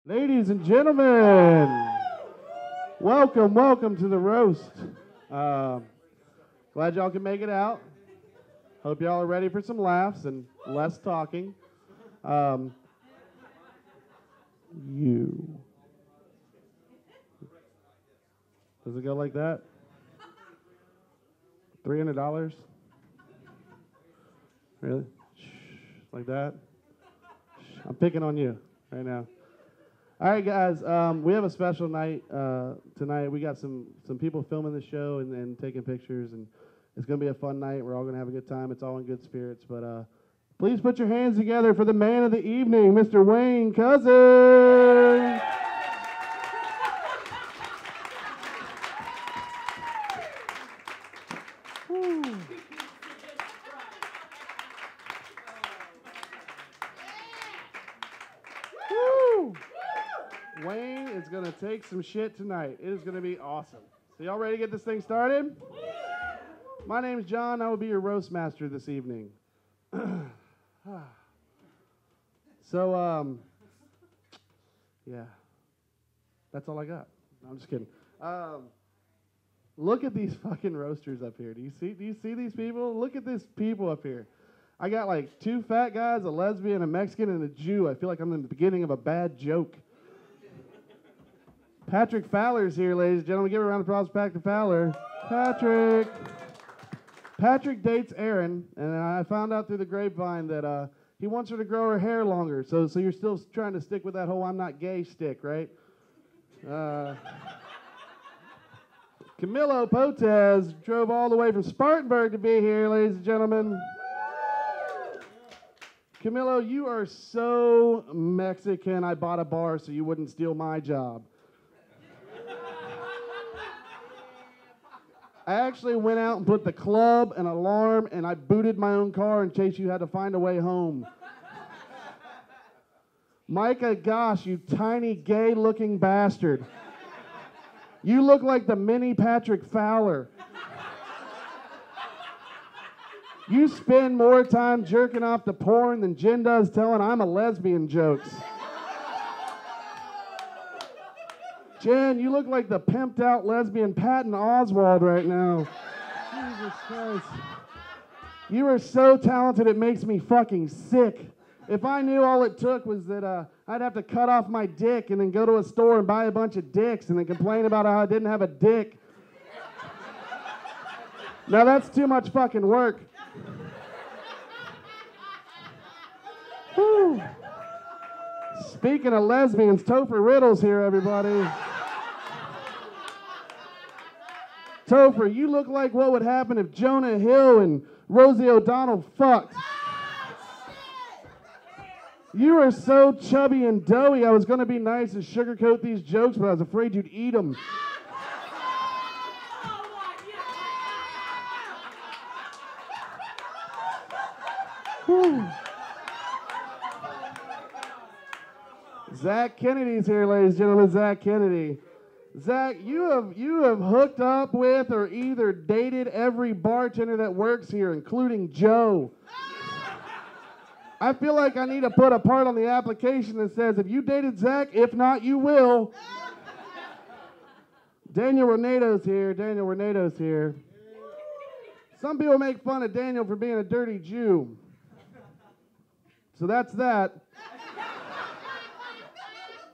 Ladies and gentlemen, welcome to the roast. Glad y'all can make it out. Hope y'all are ready for some laughs and less talking. You. Does it go like that? $300? Really? Like that? I'm picking on you right now. All right, guys, we have a special night tonight. We got some people filming the show and taking pictures, and it's going to be a fun night. We're all going to have a good time. It's all in good spirits. But please put your hands together for the man of the evening, Mr. Wayne Cousin. Wayne is going to take some shit tonight. It is going to be awesome. So y'all ready to get this thing started? My name's John. I will be your roast master this evening. Yeah. That's all I got. No, I'm just kidding. Look at these fucking roasters up here. Do you see these people? Look at these people up here. I got like 2 fat guys, a lesbian, a Mexican, and a Jew. I feel like I'm in the beginning of a bad joke. Patrick Fowler's here, ladies and gentlemen. Give a round of applause to Patrick Fowler. Patrick dates Erin, and I found out through the grapevine that he wants her to grow her hair longer. So you're still trying to stick with that whole I'm not gay stick, right? Camilo Potez drove all the way from Spartanburg to be here, ladies and gentlemen. Camilo, you are so Mexican. I bought a bar so you wouldn't steal my job. I actually went out and put the club, an alarm, and I booted my own car in case you had to find a way home. Micah, gosh, you tiny gay-looking bastard. You look like the mini Patrick Fowler. You spend more time jerking off to porn than Jen does telling I'm a lesbian jokes. Jen, you look like the pimped out lesbian Patton Oswalt right now. Jesus Christ. You are so talented it makes me fucking sick. If I knew all it took was that I'd have to cut off my dick and then go to a store and buy a bunch of dicks and then complain about how I didn't have a dick. Now that's too much fucking work. Whew. Speaking of lesbians, Topher Riddle's here, everybody. Topher, you look like what would happen if Jonah Hill and Rosie O'Donnell fucked. You are so chubby and doughy. I was going to be nice and sugarcoat these jokes, but I was afraid you'd eat them. Whew. Zach Kennedy's here, ladies and gentlemen. Zach Kennedy. Zach, you have hooked up with or either dated every bartender that works here, including Joe. I feel like I need to put a part on the application that says, if you dated Zach, if not, you will. Daniel Renado's here. Some people make fun of Daniel for being a dirty Jew. So that's that.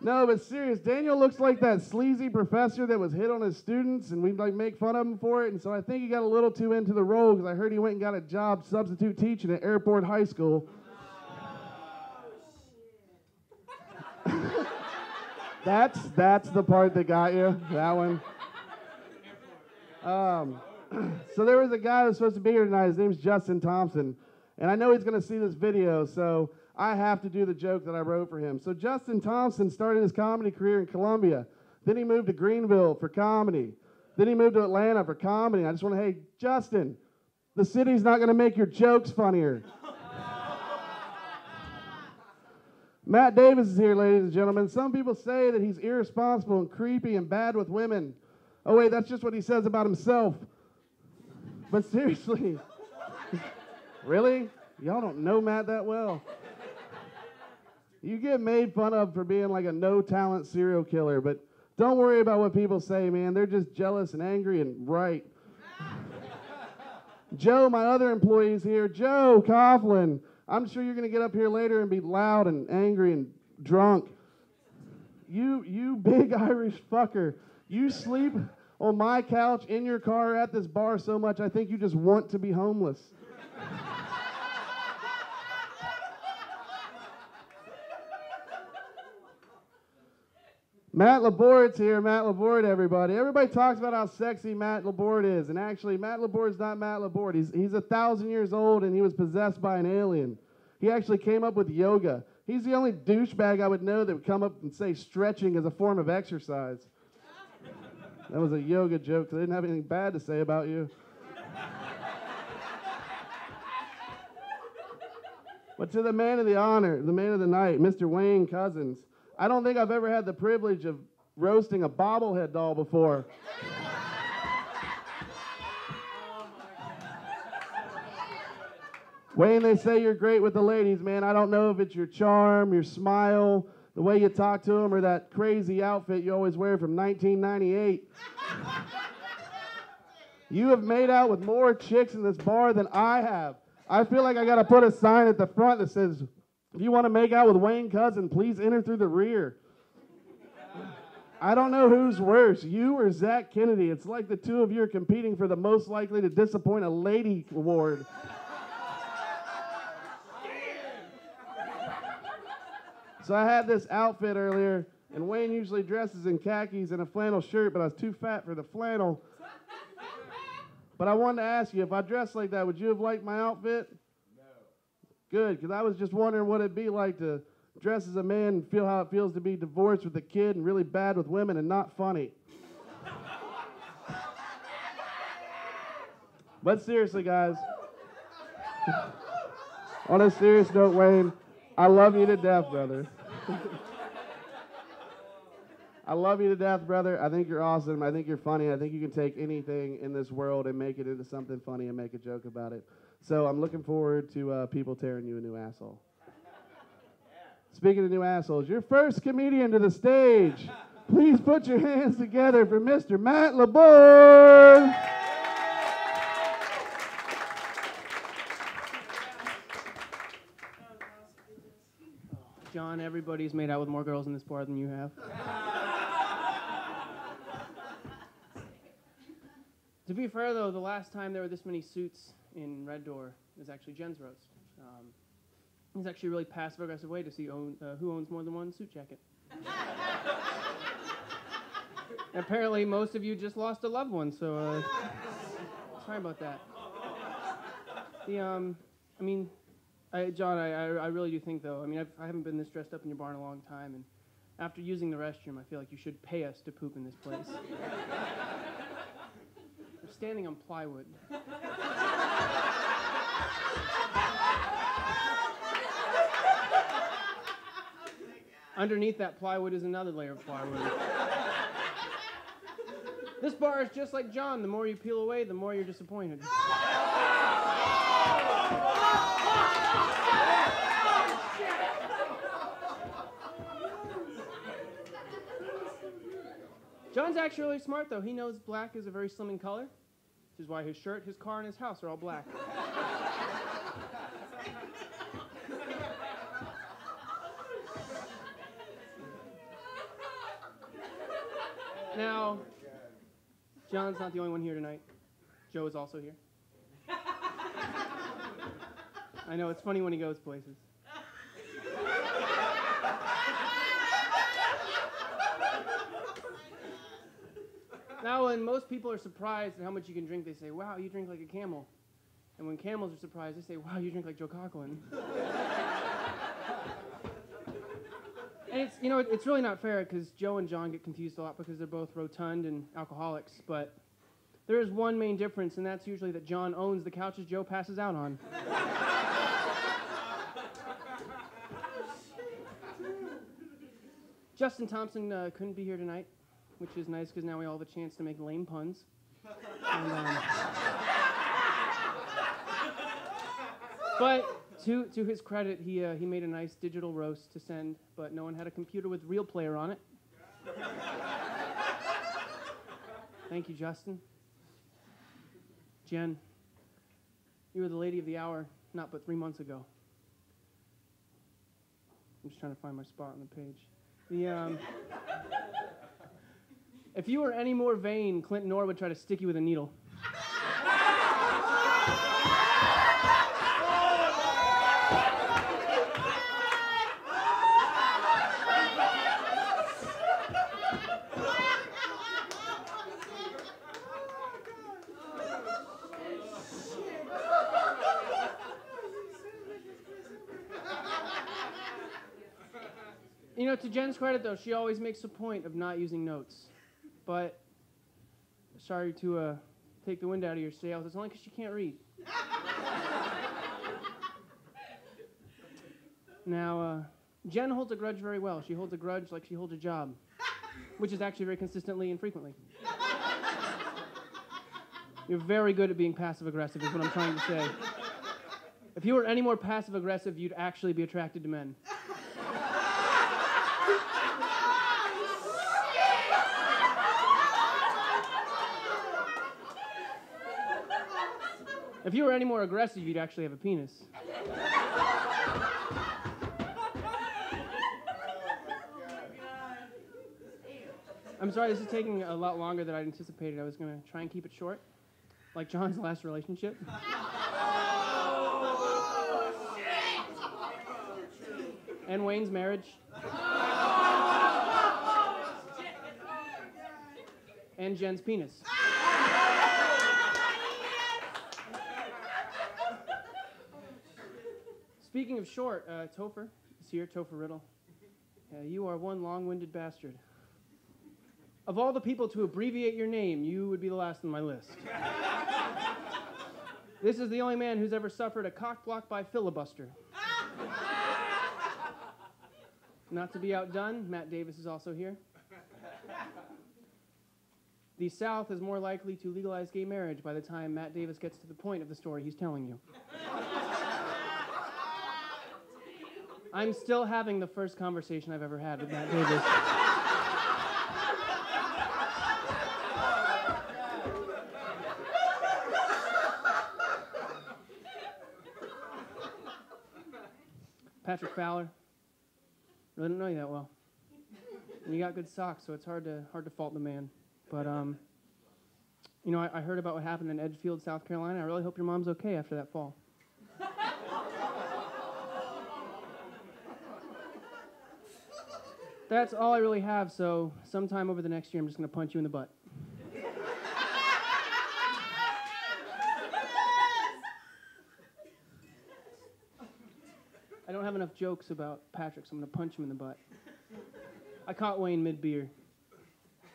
No, but serious, Daniel looks like that sleazy professor that was hit on his students, and we'd like make fun of him for it, and so I think he got a little too into the role, because I heard he went and got a job substitute teaching at Airport High School. That's the part that got you, that one. So there was a guy that was supposed to be here tonight. His name's Justin Thompson, and I know he's going to see this video, so I have to do the joke that I wrote for him. So Justin Thompson started his comedy career in Columbia. Then he moved to Greenville for comedy. Then he moved to Atlanta for comedy. I just want to, hey, Justin, the city's not going to make your jokes funnier. Matt Davis is here, ladies and gentlemen. Some people say that he's irresponsible and creepy and bad with women. Oh, wait, that's just what he says about himself. But seriously, really? Y'all don't know Matt that well. You get made fun of for being like a no-talent serial killer, but don't worry about what people say, man. They're just jealous and angry and right. Joe, my other employee's here. Joe Coughlin. I'm sure you're going to get up here later and be loud and angry and drunk. You big Irish fucker. You sleep on my couch, in your car, at this bar so much, I think you just want to be homeless. Matt Laborde's here. Matt Laborde, everybody. Everybody talks about how sexy Matt Laborde is, and actually, Matt Laborde's not Matt Laborde. He's 1,000 years old, and he was possessed by an alien. He actually came up with yoga. He's the only douchebag I would know that would come up and say stretching as a form of exercise. That was a yoga joke, because I didn't have anything bad to say about you. But to the man of the honor, the man of the night, Mr. Wayne Couzens. I don't think I've ever had the privilege of roasting a bobblehead doll before. Wayne, they say you're great with the ladies, man. I don't know if it's your charm, your smile, the way you talk to them, or that crazy outfit you always wear from 1998. You have made out with more chicks in this bar than I have. I feel like I got to put a sign at the front that says, if you want to make out with Wayne Couzens, please enter through the rear. I don't know who's worse, you or Zach Kennedy. It's like the two of you are competing for the most likely to disappoint a lady award. So I had this outfit earlier, and Wayne usually dresses in khakis and a flannel shirt, but I was too fat for the flannel. But I wanted to ask you, if I dressed like that, would you have liked my outfit? Good, because I was just wondering what it'd be like to dress as a man and feel how it feels to be divorced with a kid and really bad with women and not funny. But seriously, guys, on a serious note, Wayne, I love you to death, brother. I love you to death, brother. I think you're awesome. I think you're funny. I think you can take anything in this world and make it into something funny and make a joke about it. So I'm looking forward to people tearing you a new asshole. Speaking of new assholes, your first comedian to the stage. Please put your hands together for Mr. Matt Laborde. John, everybody's made out with more girls in this bar than you have. To be fair, though, the last time there were this many suits in Red Door was actually Jen's roast. It's actually a really passive-aggressive way to see who owns more than one suit jacket. Apparently, most of you just lost a loved one, so sorry about that. John, I really do think, though, I haven't been this dressed up in your bar in a long time, and after using the restroom, I feel like you should pay us to poop in this place. We're standing on plywood. Underneath that plywood is another layer of plywood. This bar is just like John. The more you peel away, the more you're disappointed. John's actually really smart, though. He knows black is a very slimming color, which is why his shirt, his car, and his house are all black. Now, John's not the only one here tonight. Joe is also here. I know, it's funny when he goes places. Now, when most people are surprised at how much you can drink, they say, wow, you drink like a camel. And when camels are surprised, they say, wow, you drink like Joe Coughlin. And it's really not fair, because Joe and John get confused a lot because they're both rotund and alcoholics. But there is one main difference, and that's usually that John owns the couches Joe passes out on. Justin Thompson couldn't be here tonight, which is nice because now we all have a chance to make lame puns. And, but To his credit, he made a nice digital roast to send, but no one had a computer with Real Player on it. Thank you, Justin. Jen, you were the lady of the hour not but 3 months ago. I'm just trying to find my spot on the page. If you were any more vain, Clinton Orr would try to stick you with a needle. You know, to Jen's credit, though, she always makes a point of not using notes. But, sorry to take the wind out of your sails, it's only because she can't read. Now, Jen holds a grudge very well. She holds a grudge like she holds a job, which is actually very consistently and frequently. You're very good at being passive-aggressive is what I'm trying to say. If you were any more passive-aggressive, you'd actually be attracted to men. If you were any more aggressive, you'd actually have a penis. I'm sorry, this is taking a lot longer than I anticipated. I was going to try and keep it short, like John's last relationship. And Wayne's marriage. And Jen's penis. Speaking of short, Topher is here, Topher Riddle. You are one long-winded bastard. Of all the people to abbreviate your name, you would be the last on my list. This is the only man who's ever suffered a cock block by filibuster. Not to be outdone, Matt Davis is also here. The South is more likely to legalize gay marriage by the time Matt Davis gets to the point of the story he's telling you. I'm still having the first conversation I've ever had with Matt Davis. Patrick Fowler. Really don't know you that well. And you got good socks, so it's hard to fault the man. But you know, I heard about what happened in Edgefield, South Carolina. I really hope your mom's okay after that fall. That's all I really have, so sometime over the next year, I'm just going to punch you in the butt. I don't have enough jokes about Patrick, so I'm going to punch him in the butt. I caught Wayne mid-beer.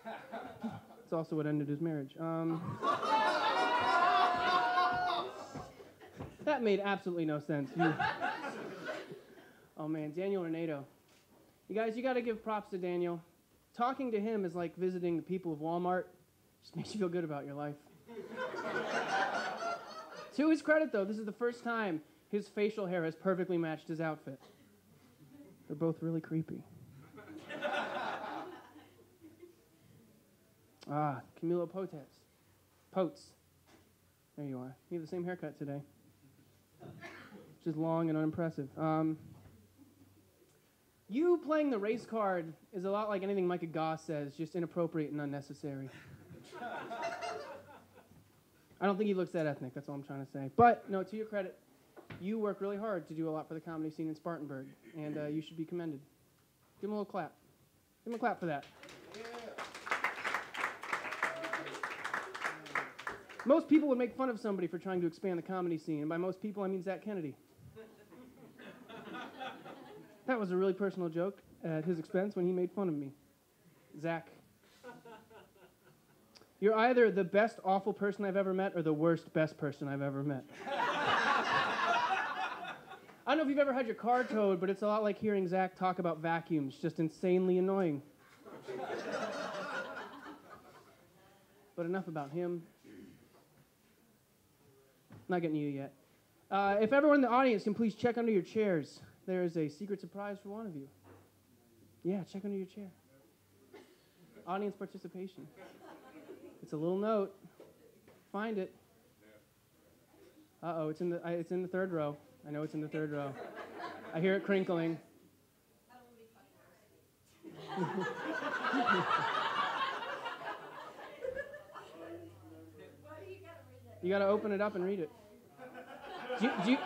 It's also what ended his marriage. That made absolutely no sense. Oh, man, Daniel Renato. You guys, you got to give props to Daniel. Talking to him is like visiting the people of Walmart. Just makes you feel good about your life. To his credit, though, this is the first time his facial hair has perfectly matched his outfit. They're both really creepy. Camilo Potes. There you are. You have the same haircut today. Just long and unimpressive. You playing the race card is a lot like anything Micah Goss says, just inappropriate and unnecessary. I don't think he looks that ethnic, that's all I'm trying to say. But, no, to your credit, you work really hard to do a lot for the comedy scene in Spartanburg, and you should be commended. Give him a little clap. Give him a clap for that. Yeah. Most people would make fun of somebody for trying to expand the comedy scene, and by most people, I mean Zach Kennedy. That was a really personal joke at his expense when he made fun of me. Zach. You're either the best awful person I've ever met or the worst best person I've ever met. I don't know if you've ever had your car towed, but it's a lot like hearing Zach talk about vacuums, just insanely annoying. But enough about him. Not getting to you yet. If everyone in the audience can please check under your chairs, there is a secret surprise for one of you. Yeah, check under your chair. Audience participation. It's a little note. Find it. Uh-oh, it's in the third row. I know it's in the third row. I hear it crinkling. You got to open it up and read it.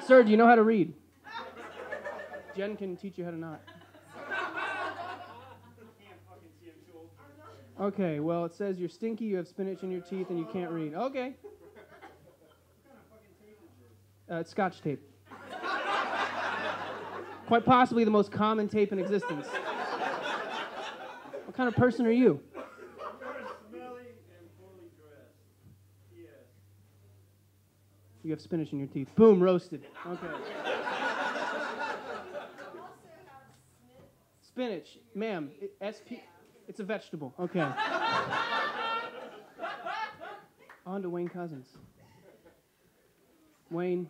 Sir, do you know how to read? Jen can teach you how to not. Okay, well, it says you're stinky, you have spinach in your teeth, and you can't read. Okay. It's Scotch tape. Quite possibly the most common tape in existence. What kind of person are you? Smelly and poorly dressed. Yes. You have spinach in your teeth. Boom, roasted. Okay. Spinach, ma'am. It's a vegetable. Okay. On to Wayne Cousins. Wayne,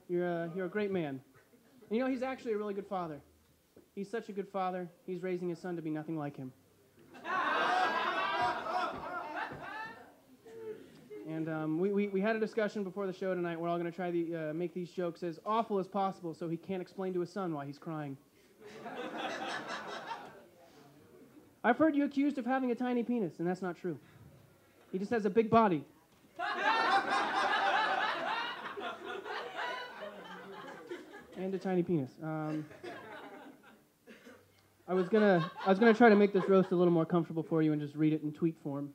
you're a great man. And you know, he's actually a really good father. He's such a good father, he's raising his son to be nothing like him. And we had a discussion before the show tonight. We're all going to try to make these jokes as awful as possible so he can't explain to his son why he's crying. I've heard you accused of having a tiny penis, and that's not true. He just has a big body. And a tiny penis. I was gonna try to make this roast a little more comfortable for you and just read it in tweet form.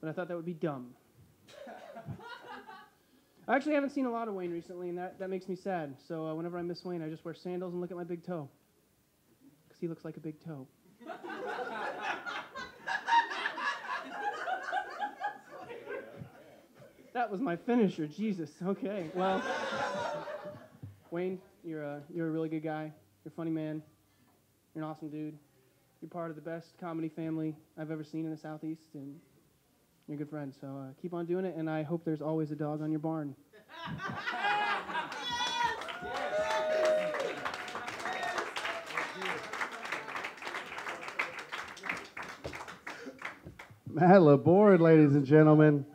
But I thought that would be dumb. I actually haven't seen a lot of Wayne recently, and that makes me sad. So whenever I miss Wayne, I just wear sandals and look at my big toe. Because he looks like a big toe. That was my finisher, Jesus. Okay, well, Wayne, you're a really good guy. You're a funny man. You're an awesome dude. You're part of the best comedy family I've ever seen in the Southeast, and you're a good friend. So keep on doing it, and I hope there's always a dog on your barn. Matt Laborde, ladies and gentlemen.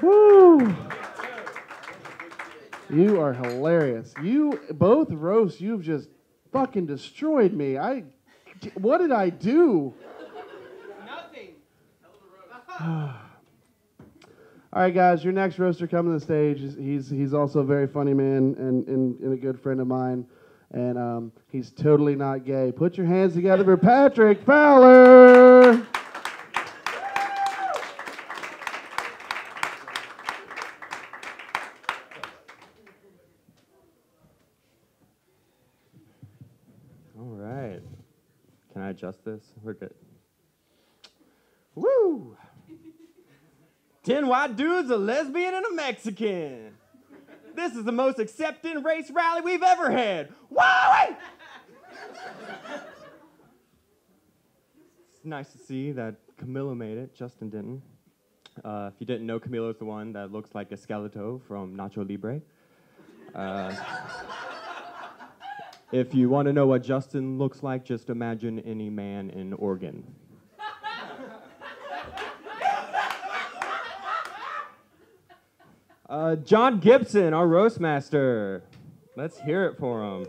Woo! You are hilarious. You both roasts, you've just fucking destroyed me. What did I do? Nothing. All right, guys, your next roaster coming to the stage. He's also a very funny man and a good friend of mine, and he's totally not gay. Put your hands together for Patrick Fowler. Can I adjust this? We're good. Woo! 10 white dudes, a lesbian, and a Mexican. This is the most accepting race rally we've ever had. Wowie! It's nice to see that Camilla made it. Justin didn't. If you didn't know, Camilla's the one that looks like a skeleton from Nacho Libre. If you want to know what Justin looks like, just imagine any man in Oregon. John Gibson, our roast master. Let's hear it for him.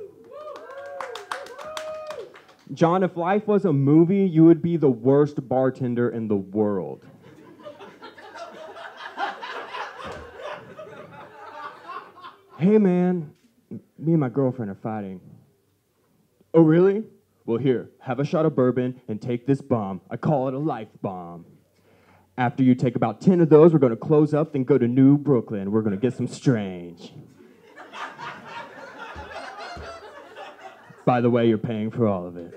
John, if life was a movie, you would be the worst bartender in the world. Hey, man, me and my girlfriend are fighting. Oh, really? Well, here, have a shot of bourbon and take this bomb. I call it a life bomb. After you take about 10 of those, we're going to close up, then go to New Brooklyn. We're going to get some strange. By the way, you're paying for all of it.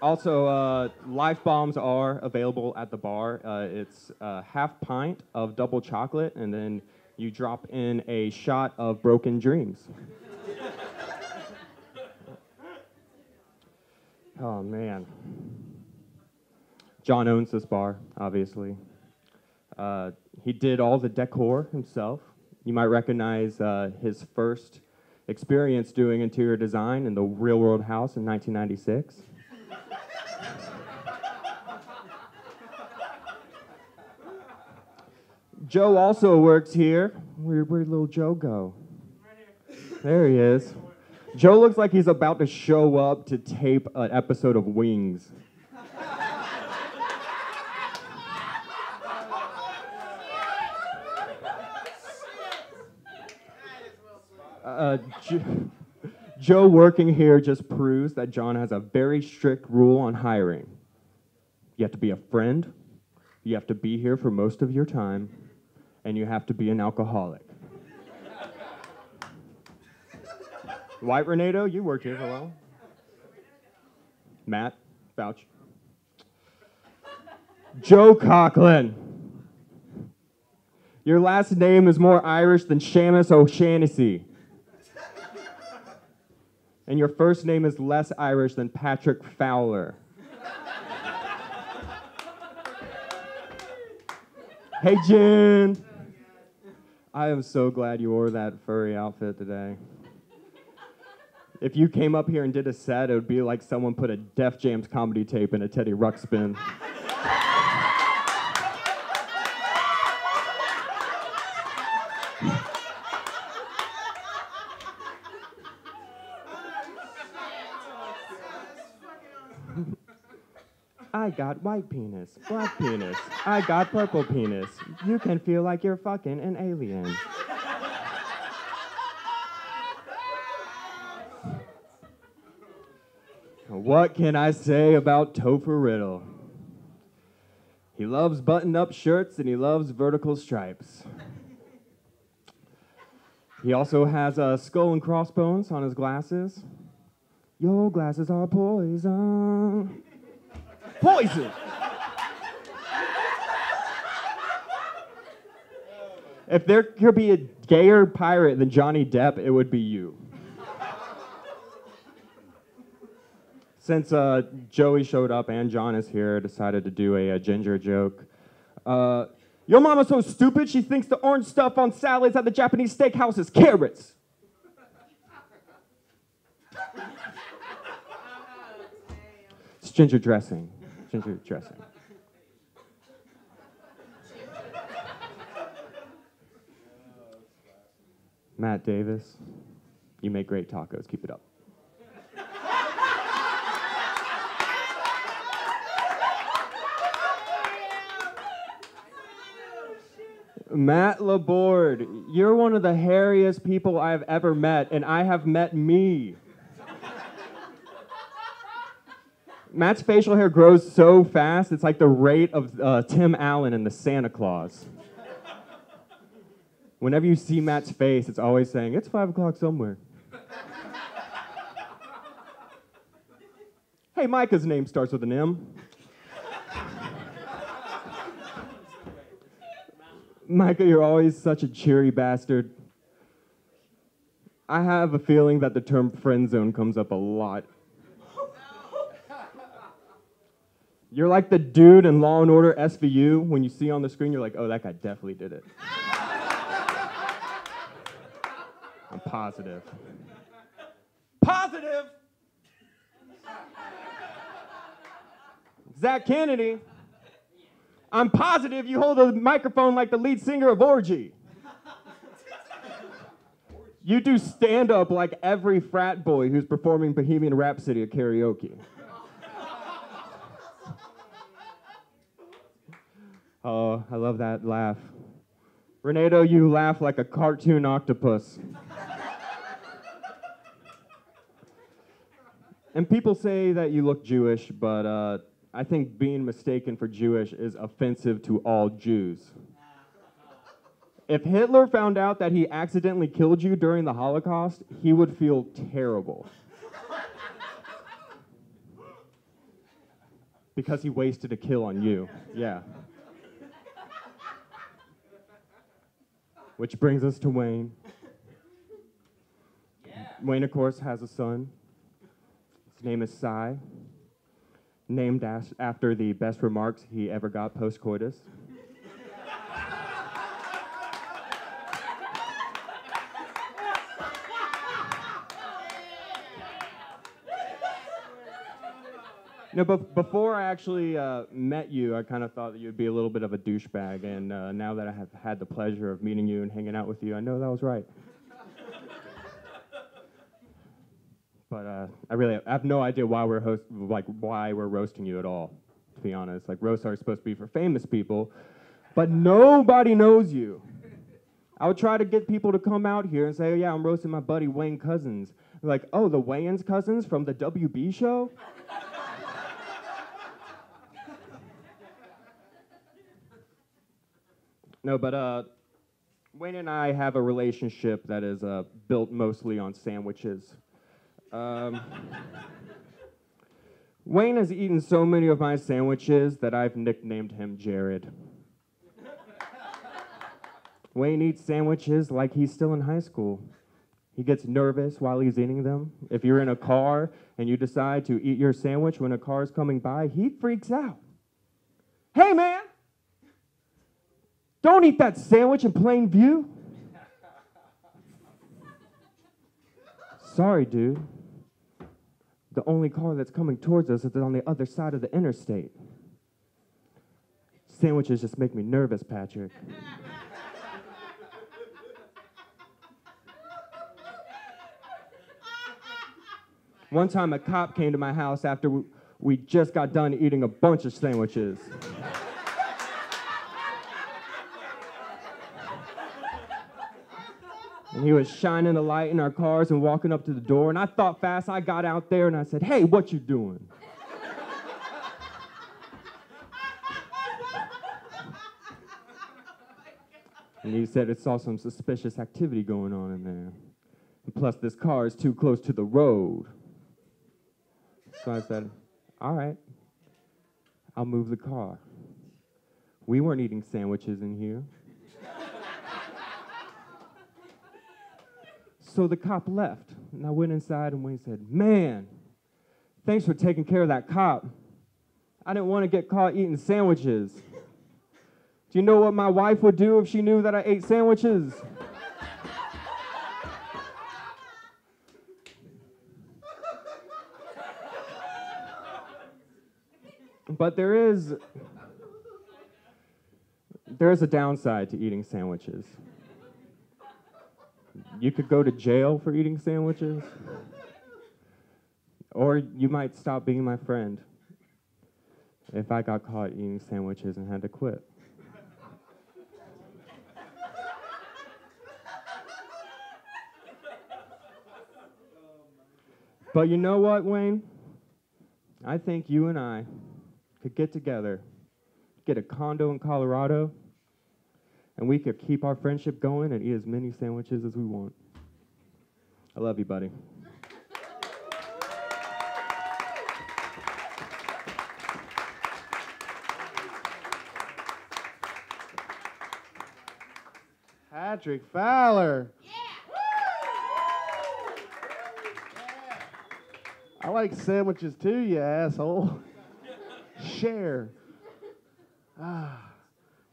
Also, life bombs are available at the bar. It's a half pint of double chocolate, and then you drop in a shot of broken dreams. Oh, man. John owns this bar, obviously. He did all the decor himself. You might recognize his first experience doing interior design in the Real World House in 1996. Joe also works here. Where'd little Joe go? There he is. Joe looks like he's about to show up to tape an episode of Wings. Joe working here just proves that John has a very strict rule on hiring. You have to be a friend, you have to be here for most of your time, and you have to be an alcoholic. White Renato, you worked here for a while. Matt, vouch. Joe Coughlin. Your last name is more Irish than Seamus O'Shaughnessy. And your first name is less Irish than Patrick Fowler. Hey, Jen. I am so glad you wore that furry outfit today. If you came up here and did a set, it would be like someone put a Def Jams comedy tape in a Teddy Ruxpin. I got white penis, black penis, I got purple penis. You can feel like you're fucking an alien. What can I say about Topher Riddle? He loves buttoned-up shirts and he loves vertical stripes. He also has a skull and crossbones on his glasses. Your glasses are poison. Poison! If there could be a gayer pirate than Johnny Depp, it would be you. Since Joey showed up and John is here, I decided to do a ginger joke. Your mama's so stupid, she thinks the orange stuff on salads at the Japanese steakhouse is carrots. It's ginger dressing. Ginger dressing. Matt Davis, you make great tacos. Keep it up. Matt Laborde, you're one of the hairiest people I've ever met, and I have met me. Matt's facial hair grows so fast, it's like the rate of Tim Allen in the Santa Claus. Whenever you see Matt's face, it's always saying, it's 5 o'clock somewhere. Hey, Micah's name starts with an M. Micah, you're always such a cheery bastard. I have a feeling that the term friend zone comes up a lot. You're like the dude in Law & Order SVU. When you see on the screen, you're like, oh, that guy definitely did it. I'm positive. Positive! Zach Kennedy, I'm positive you hold a microphone like the lead singer of Orgy. You do stand-up like every frat boy who's performing Bohemian Rhapsody at karaoke. Oh, I love that laugh. Renato, you laugh like a cartoon octopus. And people say that you look Jewish, but I think being mistaken for Jewish is offensive to all Jews. If Hitler found out that he accidentally killed you during the Holocaust, he would feel terrible. Because he wasted a kill on you. Yeah. Which brings us to Wayne. Wayne, of course, has a son. His name is Cy. named after the best remarks he ever got post-coitus. No, but before I actually met you, I kind of thought that you'd be a little bit of a douchebag, and now that I have had the pleasure of meeting you and hanging out with you, I know that was right. But I have no idea why why we're roasting you at all, to be honest. Like, roasts are supposed to be for famous people, but nobody knows you. I would try to get people to come out here and say, oh, yeah, I'm roasting my buddy Wayne Cousins. They're like, oh, the Wayans Cousins from the WB show? No, but Wayne and I have a relationship that is built mostly on sandwiches. Wayne has eaten so many of my sandwiches that I've nicknamed him Jared. Wayne eats sandwiches like he's still in high school. He gets nervous while he's eating them. If you're in a car and you decide to eat your sandwich when a car is coming by, he freaks out. Hey, man! Don't eat that sandwich in plain view. Sorry, dude. The only car that's coming towards us is on the other side of the interstate. Sandwiches just make me nervous, Patrick. One time a cop came to my house after we just got done eating a bunch of sandwiches. And he was shining a light in our cars and walking up to the door. And I thought fast. I got out there and I said, hey, what you doing? And he said it saw some suspicious activity going on in there. And plus, this car is too close to the road. So I said, all right, I'll move the car. We weren't eating sandwiches in here. So the cop left, and I went inside, and Wayne said, man, thanks for taking care of that cop. I didn't want to get caught eating sandwiches. Do you know what my wife would do if she knew that I ate sandwiches? But there is a downside to eating sandwiches. You could go to jail for eating sandwiches, or you might stop being my friend if I got caught eating sandwiches and had to quit. But you know what, Wayne? I think you and I could get together, get a condo in Colorado, and we could keep our friendship going and eat as many sandwiches as we want. I love you, buddy. Patrick Fowler. Yeah. I like sandwiches too, you asshole. Share.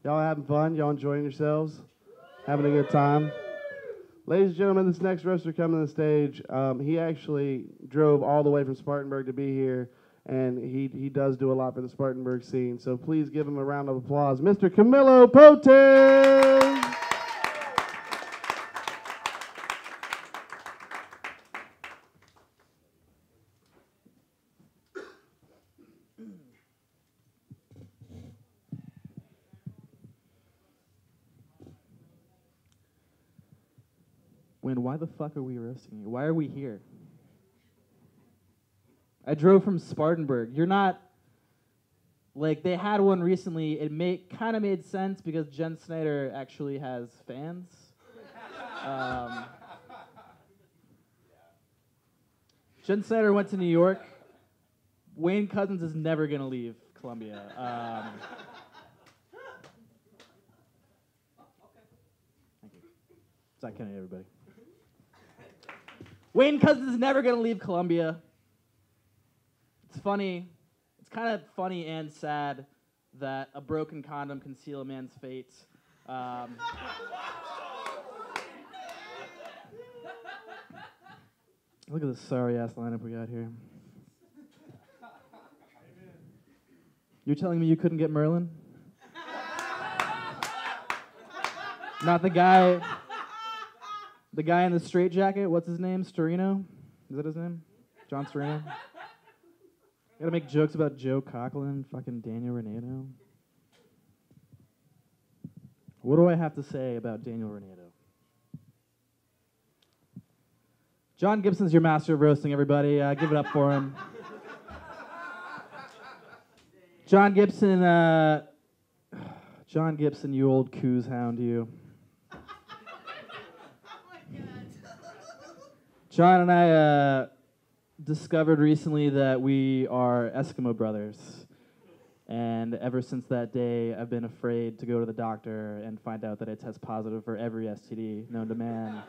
Y'all having fun? Y'all enjoying yourselves? Having a good time? Ladies and gentlemen, this next wrestler coming to the stage, he actually drove all the way from Spartanburg to be here, and he does do a lot for the Spartanburg scene. So please give him a round of applause. Mr. Camilo Potes! Why the fuck are we roasting you? Why are we here? I drove from Spartanburg. You're not, like, they had one recently. It kind of made sense because Jen Snyder actually has fans. Jen Snyder went to New York. Wayne Cousins is never going to leave Columbia. Thank you. Zach Kennedy, everybody. Wayne Cousins is never going to leave Columbia. It's funny. It's kind of funny and sad that a broken condom can seal a man's fate. Look at this sorry-ass lineup we got here. You're telling me you couldn't get Merlin? Not the guy in the straitjacket. What's his name? Storino? Is that his name? John Storino? Gotta make jokes about Joe Coughlin, fucking Daniel Renato. What do I have to say about Daniel Renato? John Gibson's your master of roasting, everybody. Give it up for him. John Gibson, you old coos hound, you. John and I discovered recently that we are Eskimo brothers. And ever since that day, I've been afraid to go to the doctor and find out that I test positive for every STD known to man.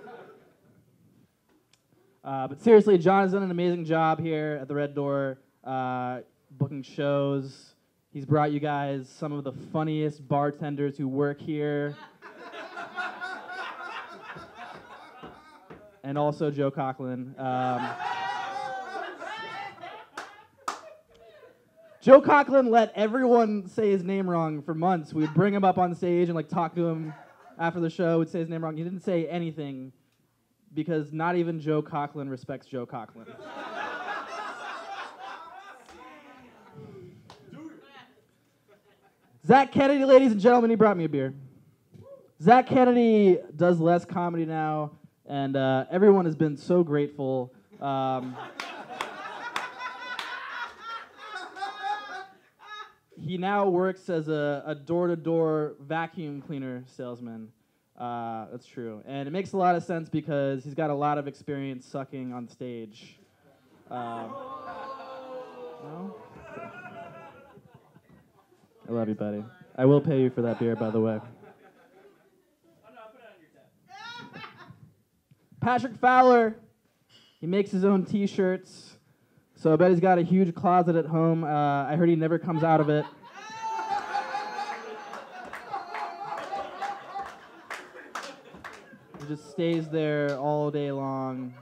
But seriously, John has done an amazing job here at the Red Door, booking shows. He's brought you guys some of the funniest bartenders who work here. And also Joe Coughlin. Joe Coughlin let everyone say his name wrong for months. We would bring him up on stage and talk to him after the show. We'd say his name wrong. He didn't say anything because not even Joe Coughlin respects Joe Coughlin. Zach Kennedy, ladies and gentlemen, he brought me a beer. Zach Kennedy does less comedy now, and everyone has been so grateful. He now works as a door-to-door vacuum cleaner salesman. That's true. And it makes a lot of sense because he's got a lot of experience sucking on stage. No? I love you, buddy. I will pay you for that beer, by the way. Patrick Fowler. He makes his own T-shirts. So I bet he's got a huge closet at home. I heard he never comes out of it. He just stays there all day long.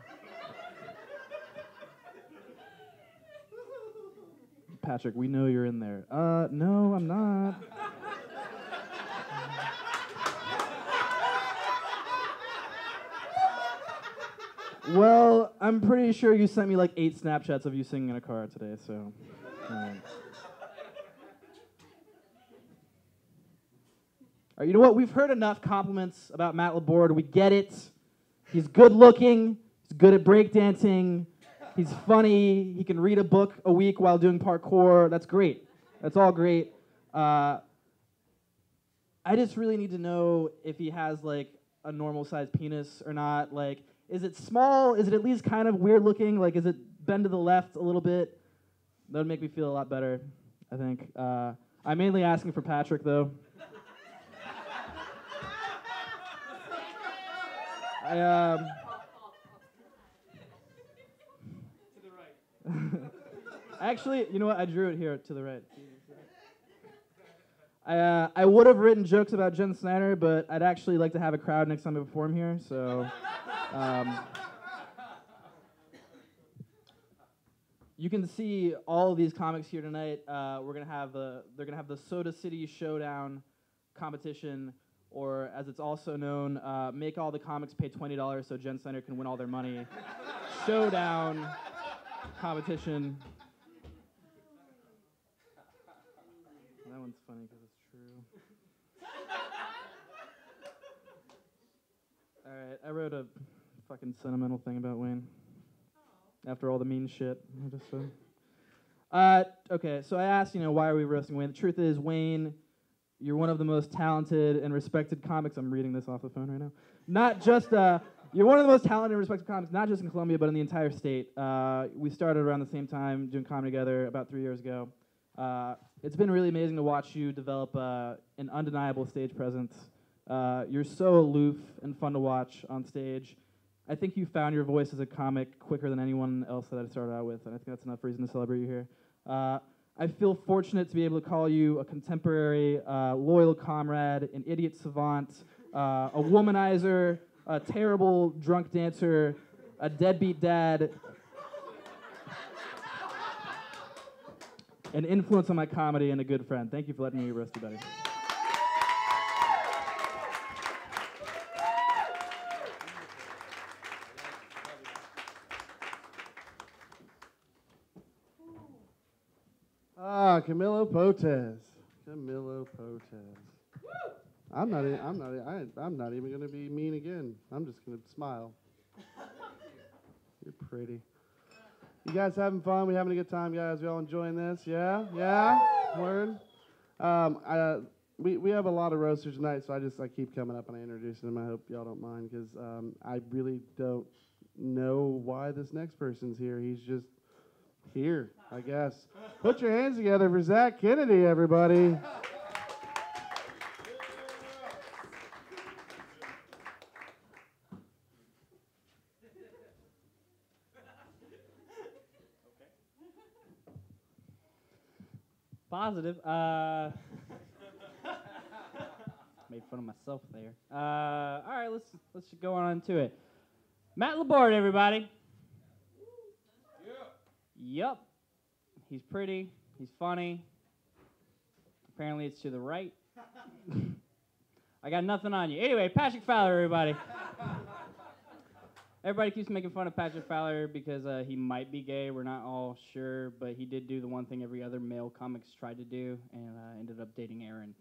Patrick, we know you're in there. No, I'm not. Well, I'm pretty sure you sent me 8 Snapchats of you singing in a car today, so. All right, you know what? We've heard enough compliments about Matt Laborde. We get it. He's good looking. He's good at breakdancing. He's funny. He can read a book a week while doing parkour. That's great. That's all great. I just really need to know if he has a normal-sized penis or not. Is it small? Is it at least kind of weird looking? Is it bend to the left a little bit? That would make me feel a lot better, I think. I'm mainly asking for Patrick, though. Actually, you know what? I drew it here to the right. I would have written jokes about Jen Snyder, but I'd actually like to have a crowd next time I perform here, so... you can see all of these comics here tonight. They're gonna have the Soda City Showdown competition, or as it's also known, make all the comics pay $20 so Jen Snyder can win all their money. Showdown competition. That one's funny because it's true. All right, I wrote a fucking sentimental thing about Wayne. After all the mean shit I just said. Okay, so I asked, why are we roasting Wayne? The truth is, Wayne, you're one of the most talented and respected comics. I'm reading this off the phone right now. Not just, you're one of the most talented and respected comics, not just in Columbia, but in the entire state. We started around the same time doing comedy together about 3 years ago. It's been really amazing to watch you develop an undeniable stage presence. You're so aloof and fun to watch on stage. I think you found your voice as a comic quicker than anyone else that I started out with, and I think that's enough reason to celebrate you here. I feel fortunate to be able to call you a contemporary, loyal comrade, an idiot savant, a womanizer, a terrible drunk dancer, a deadbeat dad, an influence on my comedy, and a good friend. Thank you for letting me roast you, buddy. Camilo Potes. Camilo Potes. I'm not even gonna be mean again. I'm just gonna smile. You're pretty. You guys having fun? We having a good time, guys? We all enjoying this? Yeah? Word? We have a lot of roasters tonight, so I keep coming up and I introduce them. I hope y'all don't mind, because I really don't know why this next person's here. He's just here, I guess. Put your hands together for Zach Kennedy, everybody. Positive. Made fun of myself there. All right, let's go on to it. Matt Laborde, everybody. Yup. He's pretty. He's funny. Apparently, it's to the right. I got nothing on you. Anyway, Patrick Fowler, everybody. Everybody keeps making fun of Patrick Fowler because he might be gay. We're not all sure, but he did do the one thing every other male comics tried to do, and ended up dating Aaron.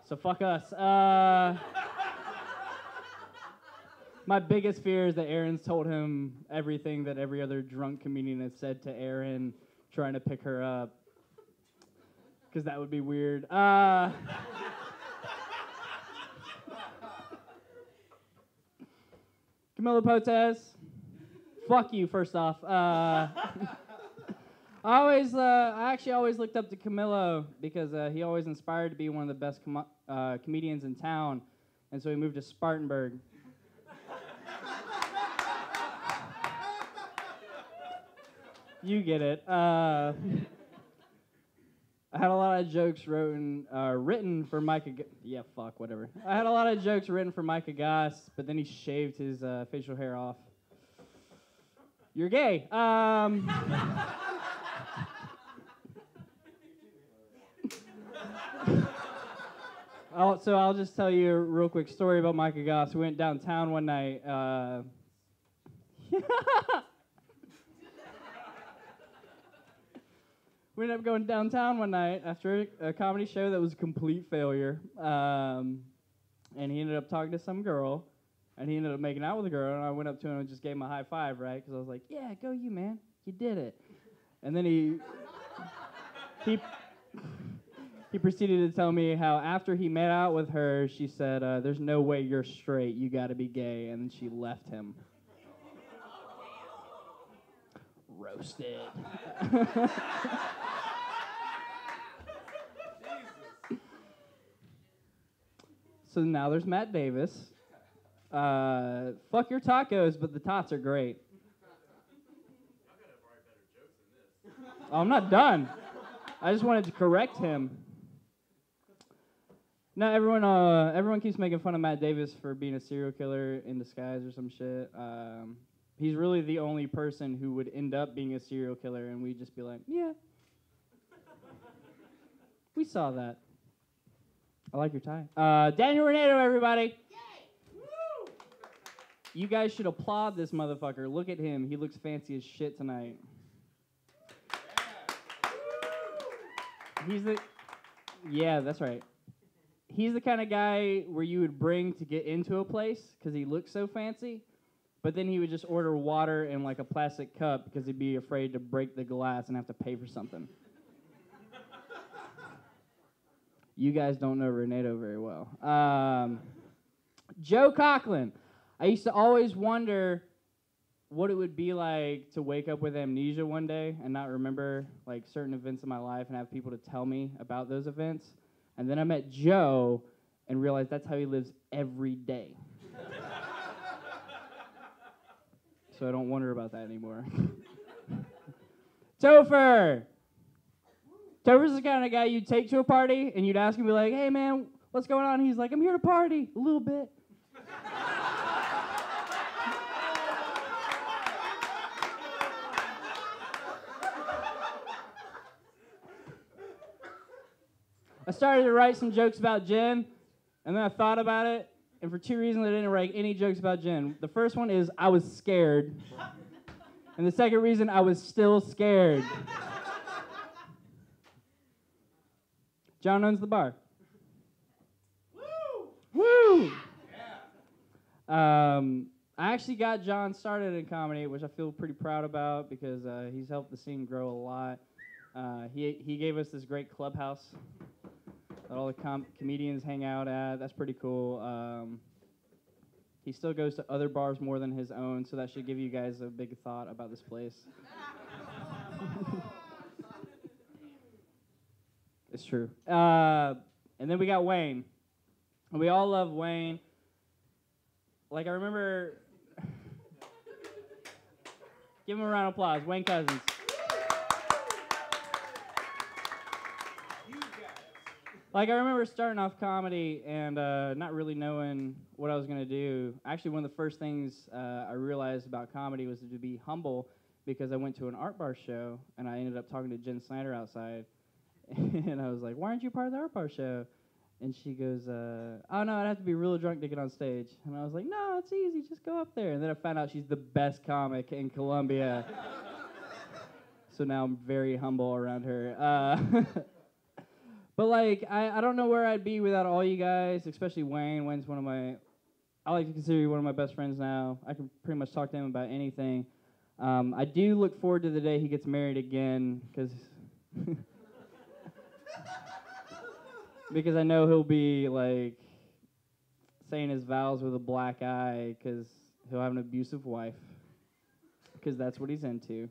So fuck us. My biggest fear is that Aaron's told him everything that every other drunk comedian has said to Aaron, trying to pick her up. Because that would be weird. Camilo Potes, fuck you, first off. I actually always looked up to Camilo because he always inspired to be one of the best comedians in town, and so he moved to Spartanburg. You get it. I had a lot of jokes written for Micah. Yeah, fuck, whatever. I had a lot of jokes written for Micah Goss, but then he shaved his facial hair off. You're gay. I'll just tell you a real quick story about Micah Goss. We went downtown one night. We ended up going downtown one night after a comedy show that was a complete failure. And he ended up talking to some girl, and he ended up making out with a girl, and I went up to him and just gave him a high five, right? Because I was like, yeah, go you, man. You did it. And then he proceeded to tell me how after he made out with her, she said, there's no way you're straight. You got to be gay. And then she left him. Roasted. So now there's Matt Davis. Fuck your tacos, but the tots are great. Oh, I'm not done. I just wanted to correct him. No, everyone keeps making fun of Matt Davis for being a serial killer in disguise or some shit. He's really the only person who would end up being a serial killer, and we'd just be like, yeah. We saw that. I like your tie. Daniel Renato, everybody. Yay! Woo! You guys should applaud this motherfucker. Look at him. He looks fancy as shit tonight. Yeah, that's right. He's the kind of guy where you would bring to get into a place because he looks so fancy, but then he would just order water in like a plastic cup because he'd be afraid to break the glass and have to pay for something. You guys don't know Renato very well. Joe Coughlin. I used to always wonder what it would be like to wake up with amnesia one day and not remember like certain events in my life and have people to tell me about those events. And then I met Joe and realized that's how he lives every day. so I don't wonder about that anymore. Topher! Topher's the kind of guy you'd take to a party, and you'd ask him, be like, hey, man, what's going on? He's like, I'm here to party a little bit. I started to write some jokes about Jen, and then I thought about it, and for 2 reasons I didn't write any jokes about Jen. The first one is I was scared, and the second reason I was still scared. John owns the bar. Woo! I actually got John started in comedy, which I feel pretty proud about because he's helped the scene grow a lot. He gave us this great clubhouse that all the comedians hang out at. That's pretty cool. He still goes to other bars more than his own, so that should give you guys a big thought about this place. It's true. And then we got Wayne. And we all love Wayne. Like, I remember... Give him a round of applause. Wayne Cousins. Like, I remember starting off comedy and not really knowing what I was going to do. Actually, one of the first things I realized about comedy was to be humble because I went to an art bar show and I ended up talking to Jen Snyder outside. And I was like, why aren't you part of the art bar show? And she goes, oh, no, I'd have to be real drunk to get on stage. And I was like, no, it's easy. Just go up there. And then I found out she's the best comic in Columbia. So now I'm very humble around her. But, like, I don't know where I'd be without all you guys, especially Wayne. Wayne's one of my, I like to consider you one of my best friends now. I can pretty much talk to him about anything. I do look forward to the day he gets married again, because I know he'll be, like, saying his vows with a black eye because he'll have an abusive wife, because that's what he's into.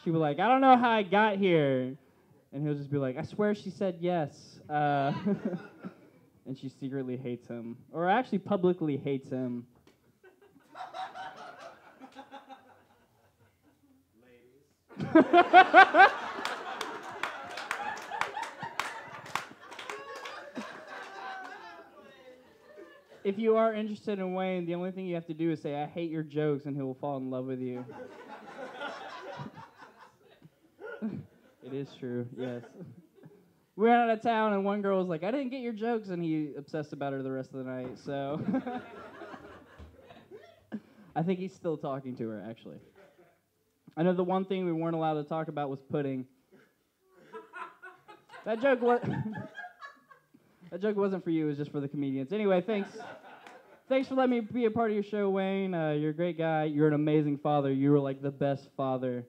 She'll be like, I don't know how I got here. And he'll just be like, I swear she said yes. And she secretly hates him. Or actually publicly hates him. If you are interested in Wayne, the only thing you have to do is say, I hate your jokes, and he will fall in love with you. It is true, yes. We went out of town, and one girl was like, I didn't get your jokes, and he obsessed about her the rest of the night, so. I think he's still talking to her, actually. I know the one thing we weren't allowed to talk about was pudding. That joke wasn't for you, it was just for the comedians. Anyway, thanks. Thanks for letting me be a part of your show, Wayne. You're a great guy. You're an amazing father. You were like the best father.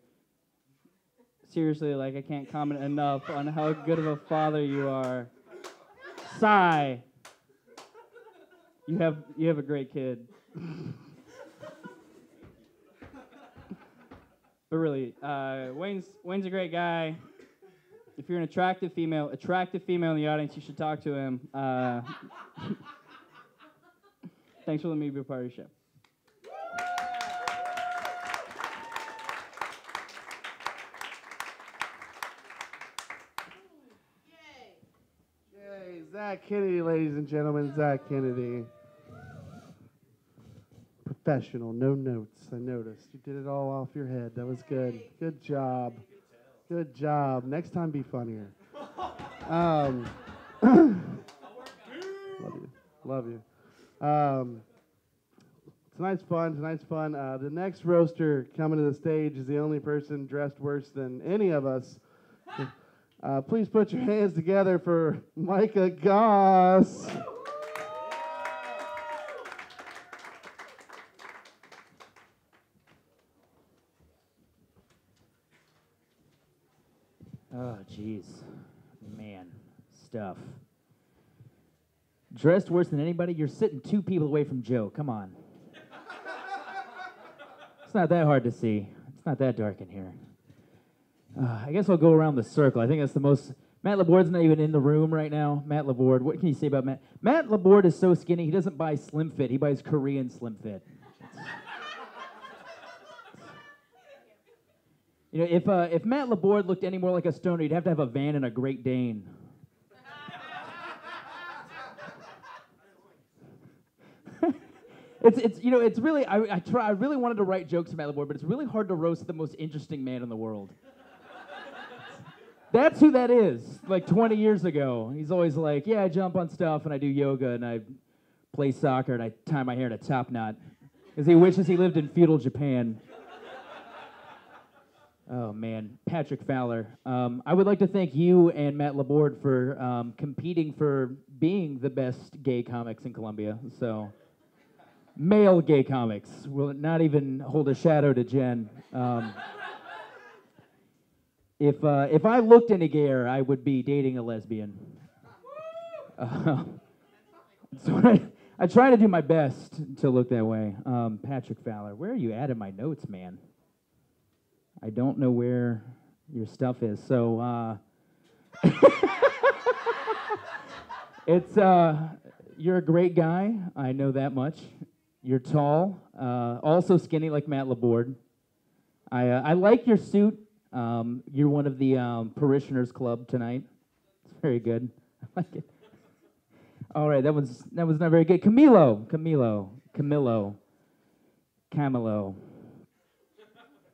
Seriously, like, I can't comment enough on how good of a father you are. Sigh. You have a great kid. But really, Wayne's a great guy. If you're an attractive female in the audience, you should talk to him. Thanks for letting me be a part of your show. Zach Kennedy, ladies and gentlemen, Zach Kennedy. Professional, no notes, I noticed. You did it all off your head. That was good. Good job. Good job. Next time, be funnier. Love you. Love you. Tonight's fun. The next roaster coming to the stage is the only person dressed worse than any of us. Please put your hands together for Micah Goss. Oh, jeez. Man, stuff. Dressed worse than anybody? You're sitting 2 people away from Joe. Come on. It's not that hard to see. It's not that dark in here. I guess I'll go around the circle. I think that's the most... Matt Laborde's not even in the room right now. Matt Laborde, what can you say about Matt? Matt Laborde is so skinny, he doesn't buy Slim Fit. He buys Korean Slim Fit. You know, if Matt Laborde looked any more like a stoner, he'd have to have a van and a Great Dane. It's you know, it's really I really wanted to write jokes for Matt Laborde, but it's really hard to roast the most interesting man in the world. That's who that is. Like 20 years ago, he's always like, yeah, I jump on stuff and I do yoga and I play soccer and I tie my hair in a top knot, because he wishes he lived in feudal Japan. Oh man, Patrick Fowler. I would like to thank you and Matt Laborde for competing for being the best gay comics in Columbia. So, male gay comics will not even hold a shadow to Jen. If I looked any gayer, I would be dating a lesbian. So I try to do my best to look that way. Patrick Fowler, where are you at in my notes, man? I don't know where your stuff is. So it's you're a great guy. I know that much. You're tall, also skinny like Matt Laborde. I like your suit. You're one of the parishioners club tonight. It's very good. I like it. All right, that was not very good. Camilo.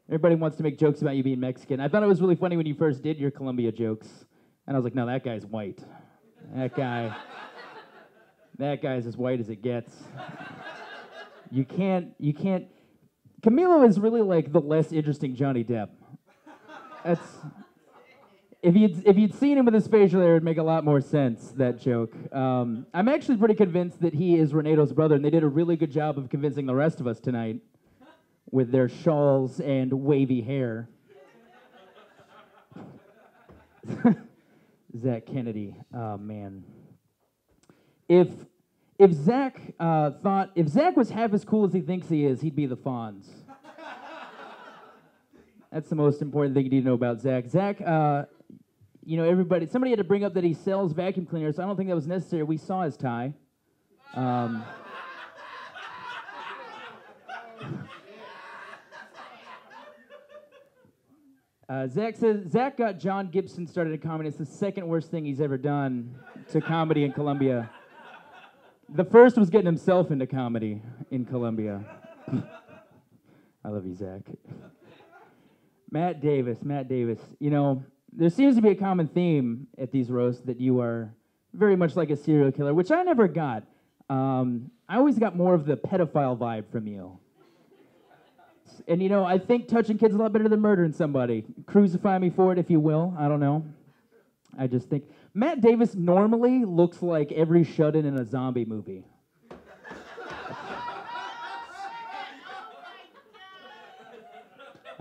Everybody wants to make jokes about you being Mexican. I thought it was really funny when you first did your Columbia jokes, and I was like, no, that guy's white. That guy's as white as it gets. You can't. Camilo is really like the less interesting Johnny Depp. That's if you'd seen him with his facial hair, it would make a lot more sense, that joke. I'm actually pretty convinced that he is Renato's brother, and they did a really good job of convincing the rest of us tonight with their shawls and wavy hair. Zach Kennedy, oh man. If Zach was half as cool as he thinks he is, he'd be the Fonz. That's the most important thing you need to know about Zach. Zach, somebody had to bring up that he sells vacuum cleaners, so I don't think that was necessary. We saw his tie. Zach got John Gibson started in comedy. It's the second worst thing he's ever done to comedy in Columbia. The first was getting himself into comedy in Columbia. I love you, Zach. Matt Davis. You know, there seems to be a common theme at these roasts that you are very much like a serial killer, which I never got. I always got more of the pedophile vibe from you. And, you know, I think touching kids is a lot better than murdering somebody. Crucify me for it, if you will. I don't know. I just think Matt Davis normally looks like every shut-in in a zombie movie.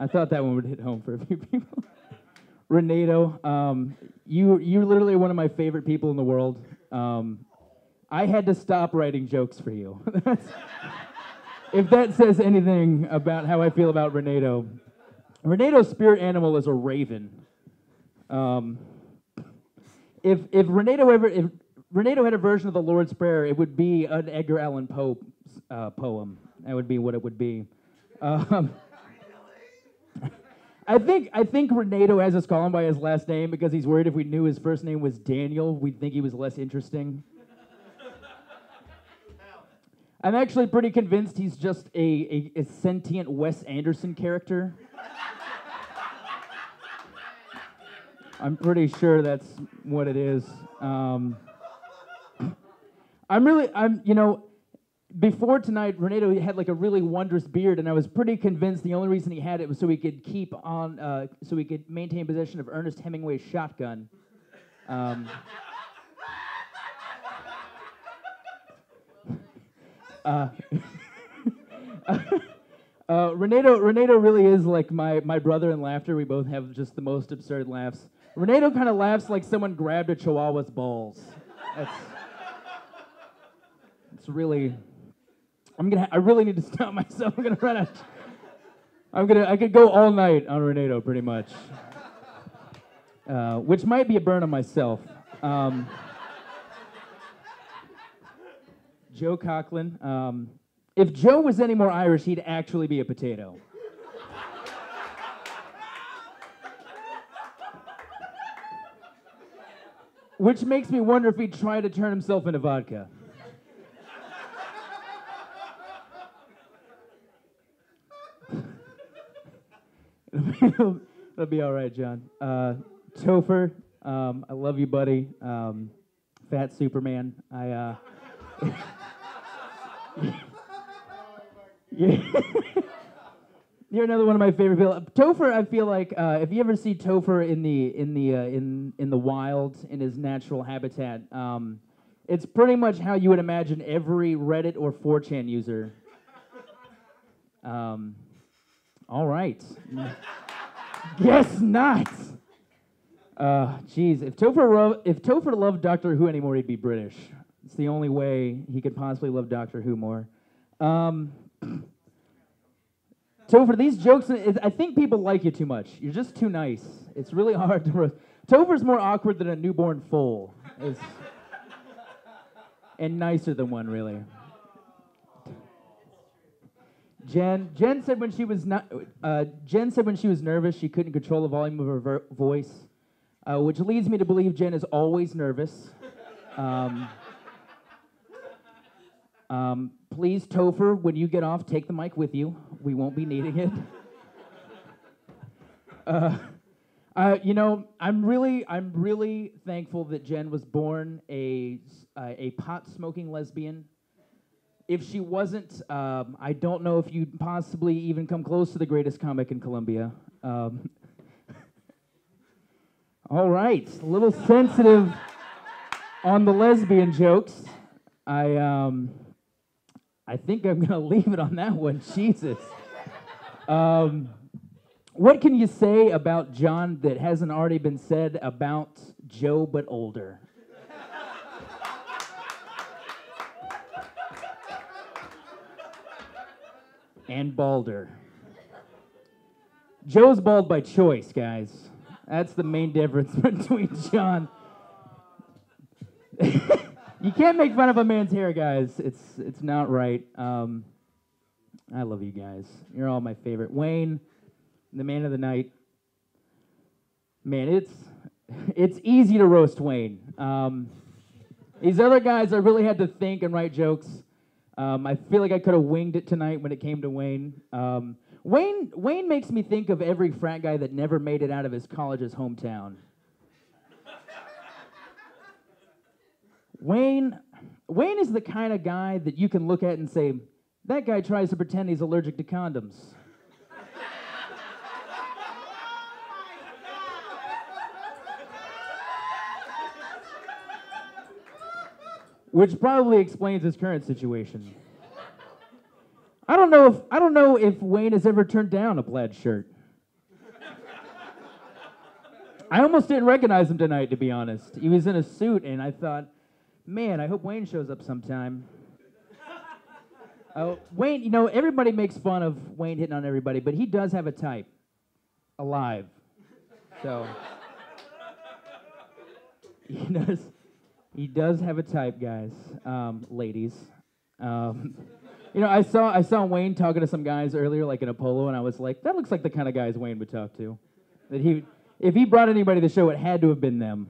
I thought that one would hit home for a few people. Renato, you're literally one of my favorite people in the world. I had to stop writing jokes for you. If that says anything about how I feel about Renato. Renato's spirit animal is a raven. If Renato had a version of the Lord's Prayer, it would be an Edgar Allan Poe poem. That would be what it would be. I think Renato has us call him by his last name because he's worried if we knew his first name was Daniel, we'd think he was less interesting. I'm actually pretty convinced he's just a sentient Wes Anderson character. I'm pretty sure that's what it is. Before tonight, Renato had like a really wondrous beard, and I was pretty convinced the only reason he had it was so he could so he could maintain possession of Ernest Hemingway's shotgun. Renato really is like my brother in laughter. We both have just the most absurd laughs. Renato kind of laughs like someone grabbed a chihuahua's balls. It's really. I really need to stop myself. I'm gonna run out. I could go all night on Renato pretty much, which might be a burn on myself. Joe Coughlin. If Joe was any more Irish, he'd actually be a potato. which makes me wonder if he'd try to turn himself into vodka. It'll be all right, John. Topher, I love you, buddy. Fat Superman. You're another one of my favorite people. Topher, I feel like if you ever see Topher in the wild in his natural habitat, it's pretty much how you would imagine every Reddit or 4chan user. All right. Guess not. Jeez, if Topher loved Doctor Who anymore, he'd be British. It's the only way he could possibly love Doctor Who more. Topher, these jokes, I think people like you too much. You're just too nice. It's really hard to roast. Topher's more awkward than a newborn foal. And nicer than one, really. Jen said when she was nervous, she couldn't control the volume of her voice, which leads me to believe Jen is always nervous. Please, Topher, when you get off, take the mic with you. We won't be needing it. I'm really thankful that Jen was born a pot-smoking lesbian. If she wasn't, I don't know if you'd possibly even come close to the greatest comic in Colombia. All right, a little sensitive on the lesbian jokes. I think I'm going to leave it on that one. Jesus. What can you say about John that hasn't already been said about Joe but older? And balder. Joe's bald by choice, guys. That's the main difference between John. You can't make fun of a man's hair, guys. It's not right. I love you guys. You're all my favorite. Wayne, the man of the night. Man, it's easy to roast Wayne. These other guys, I really had to think and write jokes. I feel like I could have winged it tonight when it came to Wayne. Wayne makes me think of every frat guy that never made it out of his college's hometown. Wayne is the kind of guy that you can look at and say, that guy tries to pretend he's allergic to condoms. Which probably explains his current situation. I don't know if Wayne has ever turned down a plaid shirt. I almost didn't recognize him tonight, to be honest. He was in a suit, and I thought, man, I hope Wayne shows up sometime. Wayne, everybody makes fun of Wayne hitting on everybody, but he does have a type. Alive. So, he does have a type, guys, ladies. I saw Wayne talking to some guys earlier, like in a polo, and I was like, that looks like the kind of guys Wayne would talk to. That if he brought anybody to the show, it had to have been them.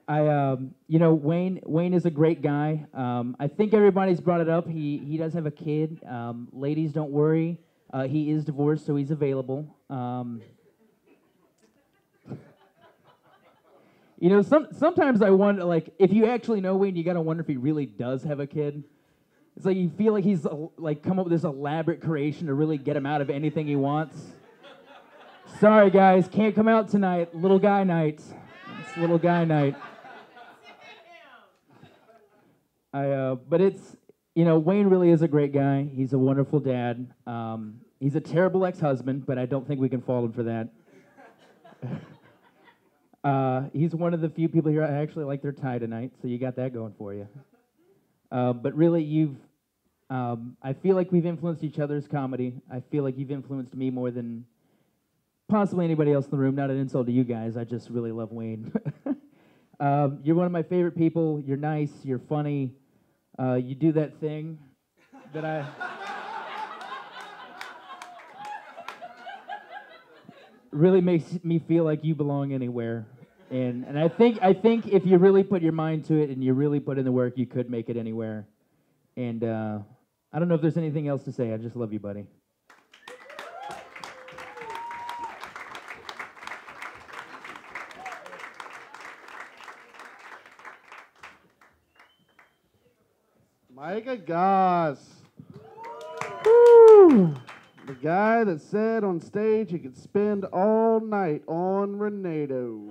Wayne is a great guy. I think everybody's brought it up. He does have a kid. Ladies, don't worry. He is divorced, so he's available. Sometimes I wonder, like, if you actually know Wayne, you gotta wonder if he really does have a kid. It's like you feel like he's come up with this elaborate creation to really get him out of anything he wants. Sorry, guys, can't come out tonight. Little guy night. It's little guy night. But it's, Wayne really is a great guy. He's a wonderful dad. He's a terrible ex-husband, but I don't think we can fault him for that. He's one of the few people here I actually like their tie tonight, so you got that going for you. But really, I feel like we've influenced each other's comedy. I feel like you've influenced me more than possibly anybody else in the room. Not an insult to you guys. I just really love Wayne. You're one of my favorite people. You're nice. You're funny. You do that thing that I... really makes me feel like you belong anywhere. And I think if you really put your mind to it and you really put in the work, you could make it anywhere. And I don't know if there's anything else to say. I just love you, buddy. Micah Goss. Woo! The guy that said on stage he could spend all night on Renato.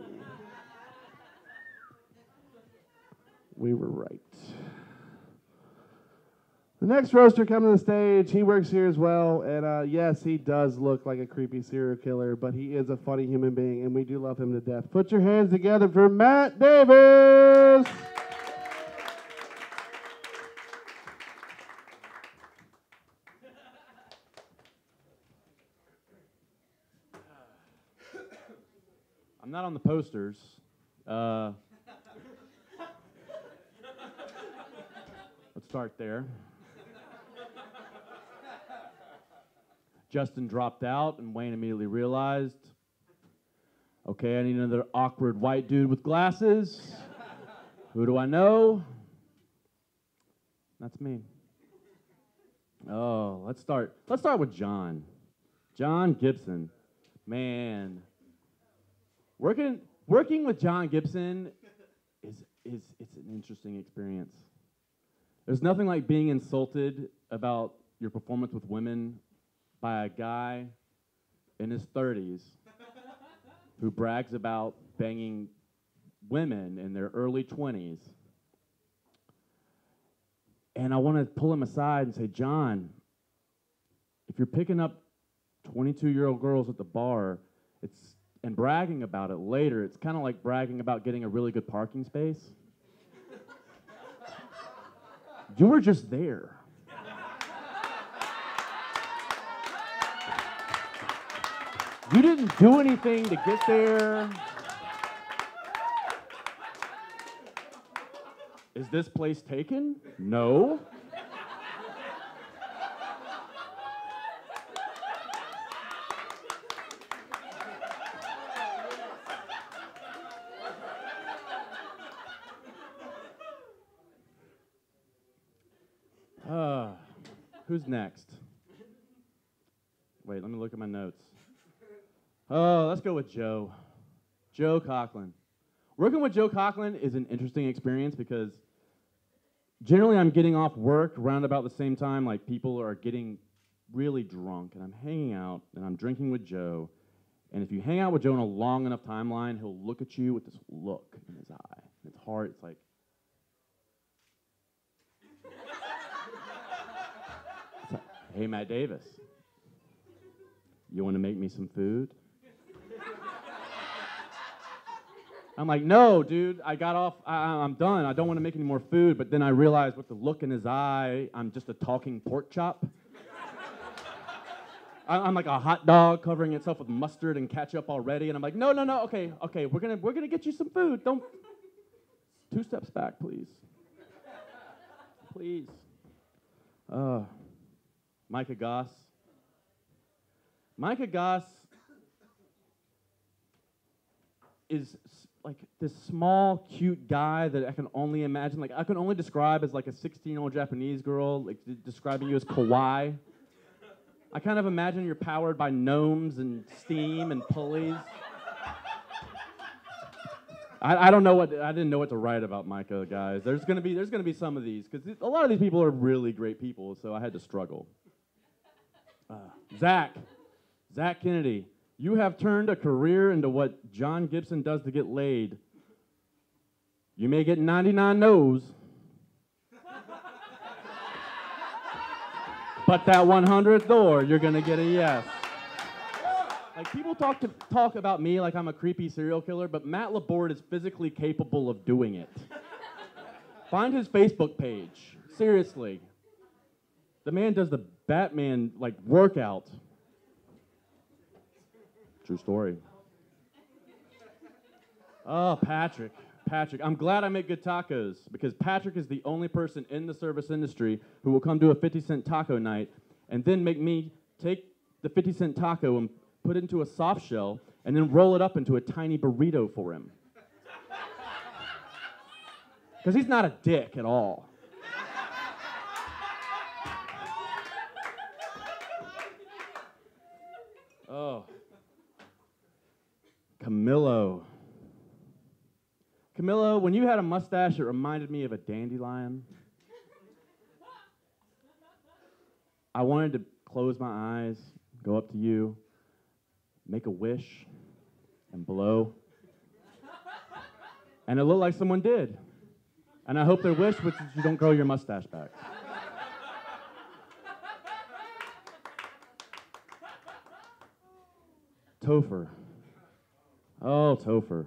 We were right. The next roaster coming to the stage, he works here as well, and yes, he does look like a creepy serial killer, but he is a funny human being, and we do love him to death. Put your hands together for Matt Davis! I'm not on the posters. Let's start there. Justin dropped out, and Wayne immediately realized, okay, I need another awkward white dude with glasses. Who do I know? That's me. Oh, let's start with John. John Gibson. Man. Working with John Gibson is it's an interesting experience. There's nothing like being insulted about your performance with women by a guy in his 30s who brags about banging women in their early 20s. And I want to pull him aside and say, John, if you're picking up 22-year-old girls at the bar, and bragging about it later, it's kind of like bragging about getting a really good parking space. You were just there. You didn't do anything to get there. Is this place taken? No. Who's next? Wait, let me look at my notes. Oh, let's go with Joe. Joe Coughlin. Working with Joe Coughlin is an interesting experience because generally I'm getting off work around about the same time, like people are getting really drunk, and I'm hanging out, and I'm drinking with Joe. And if you hang out with Joe in a long enough timeline, he'll look at you with this look in his eye. It's hard. It's like, hey, Matt Davis, you want to make me some food? I'm like, no, dude, I got off, I'm done. I don't want to make any more food. But then I realized with the look in his eye, I'm just a talking pork chop. I'm like a hot dog covering itself with mustard and ketchup already. And I'm like, no, okay, we're gonna get you some food. Don't, 2 steps back, please. Please. Micah Goss. Micah Goss is like this small, cute guy that I can only imagine. Like I can only describe as like a 16-year-old Japanese girl, like describing you as kawaii. I kind of imagine you're powered by gnomes and steam and pulleys. I don't know what I didn't know what to write about Micah, guys. There's gonna be some of these because a lot of these people are really great people, so I had to struggle. Zach Kennedy, you have turned a career into what John Gibson does to get laid. You may get 99 no's, but that 100th door, you're gonna get a yes. Like people talk about me like I'm a creepy serial killer, but Matt Laborde is physically capable of doing it. Find his Facebook page. Seriously. The man does the Batman like workout. True story. Oh, Patrick. I'm glad I make good tacos because Patrick is the only person in the service industry who will come to a 50-cent taco night and then make me take the 50-cent taco and put it into a soft shell, and then roll it up into a tiny burrito for him. Because he's not a dick at all. Oh. Camillo. Camillo, when you had a mustache, it reminded me of a dandelion. I wanted to close my eyes, go up to you, make a wish, and blow. And it looked like someone did. And I hope their wish was that you don't grow your mustache back. Topher. Oh, Topher.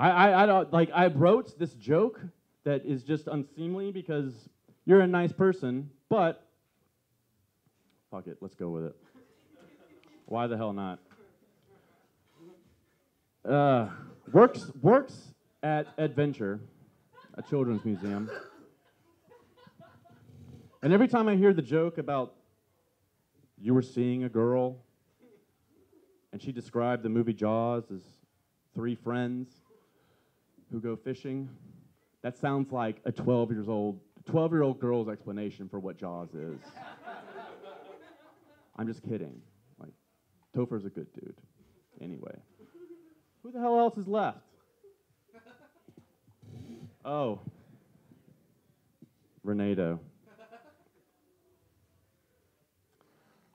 I don't like. I wrote this joke that is just unseemly because you're a nice person, but fuck it, let's go with it. Why the hell not? Works at Adventure, a children's museum, and every time I hear the joke about you were seeing a girl, and she described the movie Jaws as 3 friends who go fishing, that sounds like a 12-year-old girl's explanation for what Jaws is. I'm just kidding. Like, Topher's a good dude. Anyway. Who the hell else is left? Oh. Renato.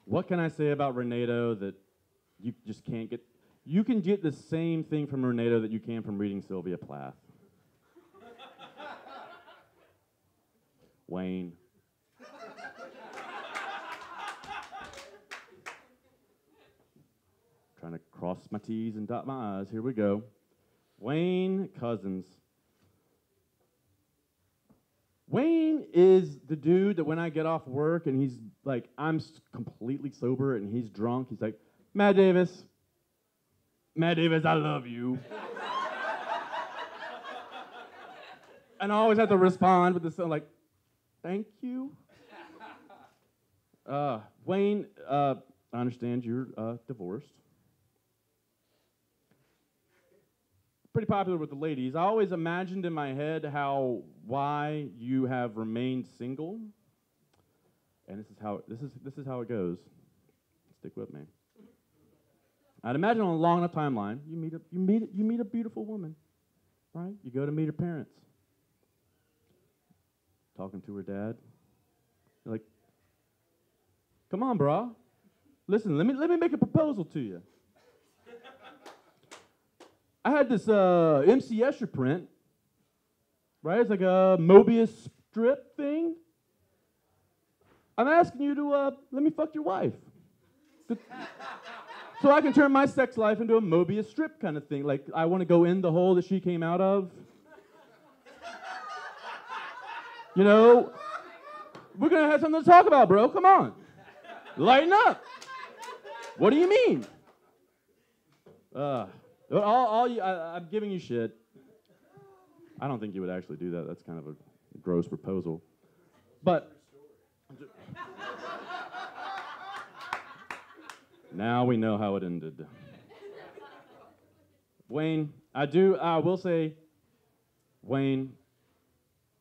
What can I say about Renato that you just can't get? You can get the same thing from Renato that you can from reading Sylvia Plath. Wayne. Trying to cross my T's and dot my I's. Here we go. Wayne Cousins. Wayne is the dude that when I get off work and he's like, I'm completely sober and he's drunk, he's like, Matt Davis, I love you. And I always have to respond with this like, thank you. Wayne, I understand you're divorced. Pretty popular with the ladies. I always imagined in my head why you have remained single, and this is how it goes. Stick with me. I'd imagine on a long enough timeline, you meet a beautiful woman, right? You go to meet her parents. Talking to her dad. You're like, come on, brah. Listen, let me make a proposal to you. I had this MC Escher print, right? It's like a Mobius strip thing. I'm asking you to let me fuck your wife. So I can turn my sex life into a Mobius strip kind of thing. Like, I want to go in the hole that she came out of. You know, we're going to have something to talk about, bro. Come on. Lighten up. What do you mean? I'm giving you shit. I don't think you would actually do that. That's kind of a gross proposal. But now we know how it ended. Wayne, I will say, Wayne,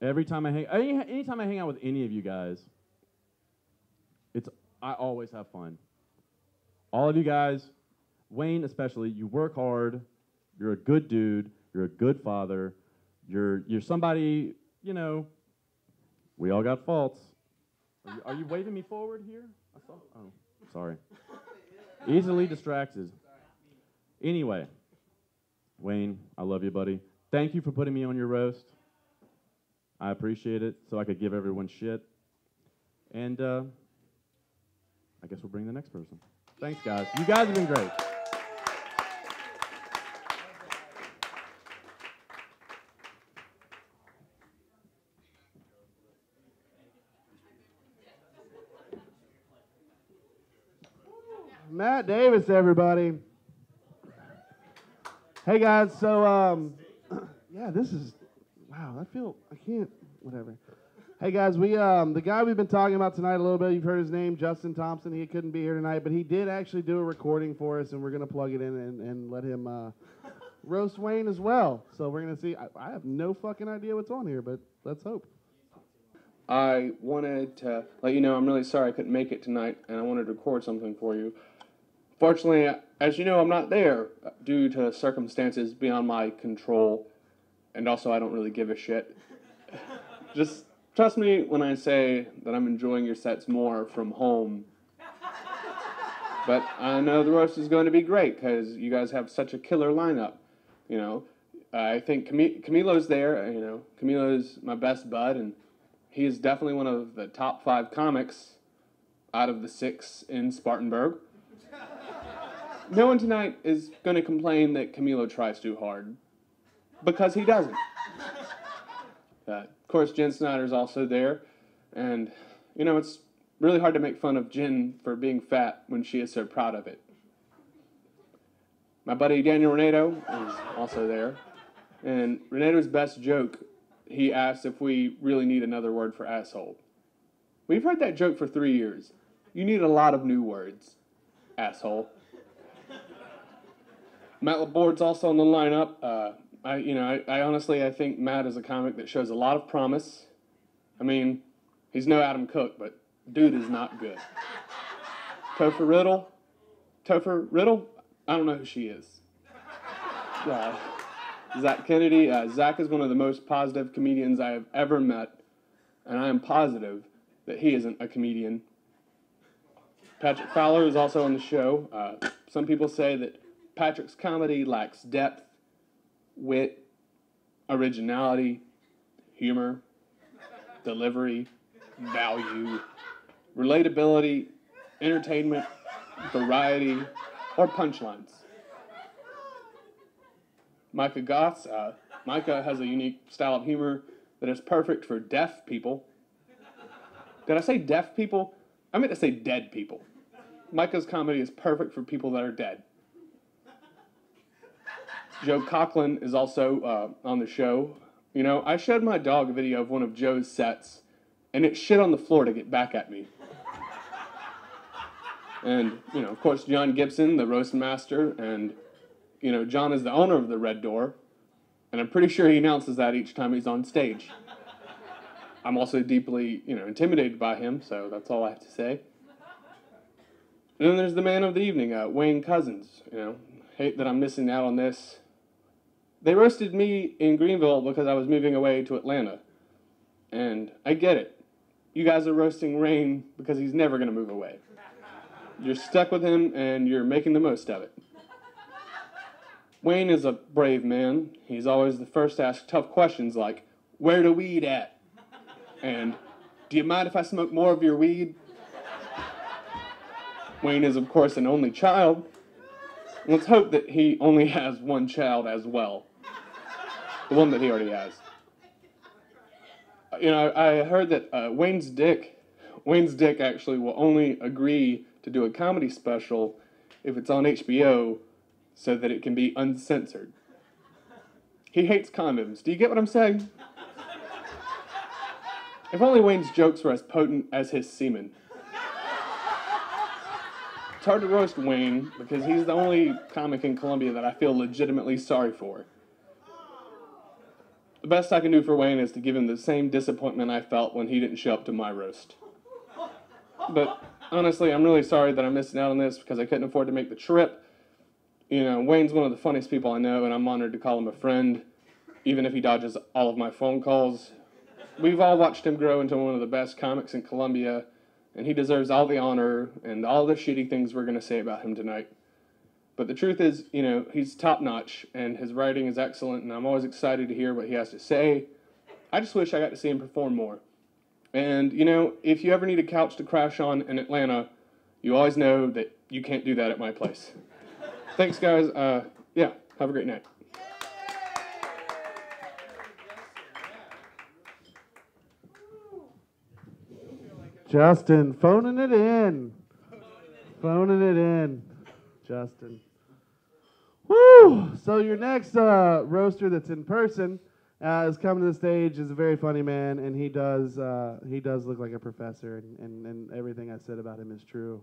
anytime I hang out with any of you guys, I always have fun. All of you guys, Wayne especially, you work hard, you're a good dude, you're a good father, you're somebody, you know, we all got faults. Are you waving me forward here? Oh, sorry. Easily distracted. Anyway, Wayne, I love you, buddy. Thank you for putting me on your roast. I appreciate it, so I could give everyone shit. And I guess we'll bring the next person. Thanks, guys. You guys have been great. Matt Davis, everybody. Hey, guys. So, yeah, this is, wow, whatever. Hey guys, we the guy we've been talking about tonight a little bit, you've heard his name, Justin Thompson. He couldn't be here tonight, but he did actually do a recording for us, and we're going to plug it in and let him roast Wayne as well. So we're going to see. I have no fucking idea what's on here, but let's hope. I wanted to let you know I'm really sorry I couldn't make it tonight, and I wanted to record something for you. Fortunately, as you know, I'm not there due to circumstances beyond my control, and also I don't really give a shit. Just trust me when I say that I'm enjoying your sets more from home. But I know the roast is going to be great because you guys have such a killer lineup. You know, I think Camilo's there. You know, Camilo's my best bud, and he is definitely one of the top 5 comics out of the 6 in Spartanburg. No one tonight is going to complain that Camilo tries too hard, because he doesn't. Of course, Jen Snyder's also there, and, you know, it's really hard to make fun of Jen for being fat when she is so proud of it. My buddy Daniel Renato is also there, and Renato's best joke, he asked if we really need another word for asshole. We've heard that joke for 3 years. You need a lot of new words, asshole. Matt Laborde's also on the lineup. I honestly think Matt is a comic that shows a lot of promise. I mean, he's no Adam Cook, but dude is not good. Topher Riddle? I don't know who she is. Zach Kennedy. Zach is one of the most positive comedians I have ever met, and I am positive that he isn't a comedian. Patrick Fowler is also on the show. Some people say that Patrick's comedy lacks depth, wit, originality, humor, delivery, value, relatability, entertainment, variety, or punchlines. Micah Goss. Micah has a unique style of humor that is perfect for deaf people. Did I say deaf people? I meant to say dead people. Micah's comedy is perfect for people that are dead. Joe Coughlin is also on the show. You know, I showed my dog a video of one of Joe's sets, and it shit on the floor to get back at me. And, you know, of course, John Gibson, the roast master, and, you know, John is the owner of the Red Door, and I'm pretty sure he announces that each time he's on stage. I'm also deeply, you know, intimidated by him, so that's all I have to say. And then there's the man of the evening, Wayne Cousins. You know, hate that I'm missing out on this. They roasted me in Greenville because I was moving away to Atlanta. And I get it. You guys are roasting Wayne because he's never going to move away. You're stuck with him and you're making the most of it. Wayne is a brave man. He's always the first to ask tough questions like, where the weed at? And, do you mind if I smoke more of your weed? Wayne is, of course, an only child. Let's hope that he only has one child as well. The one that he already has. You know, I heard that Wayne's dick actually will only agree to do a comedy special if it's on HBO so that it can be uncensored. He hates condoms. Do you get what I'm saying? If only Wayne's jokes were as potent as his semen. It's hard to roast Wayne because he's the only comic in Columbia that I feel legitimately sorry for. The best I can do for Wayne is to give him the same disappointment I felt when he didn't show up to my roast. But honestly, I'm really sorry that I'm missing out on this because I couldn't afford to make the trip. You know, Wayne's one of the funniest people I know, and I'm honored to call him a friend, even if he dodges all of my phone calls. We've all watched him grow into one of the best comics in Columbia, and he deserves all the honor and all the shitty things we're going to say about him tonight. But the truth is, you know, he's top-notch, and his writing is excellent, and I'm always excited to hear what he has to say. I just wish I got to see him perform more. And, you know, if you ever need a couch to crash on in Atlanta, you always know that you can't do that at my place. Thanks, guys. Yeah, have a great night. Justin, phoning it in. Phoning it in. Justin. Woo! So your next roaster that's in person, is coming to the stage. Is a very funny man, and he does look like a professor, and everything I said about him is true.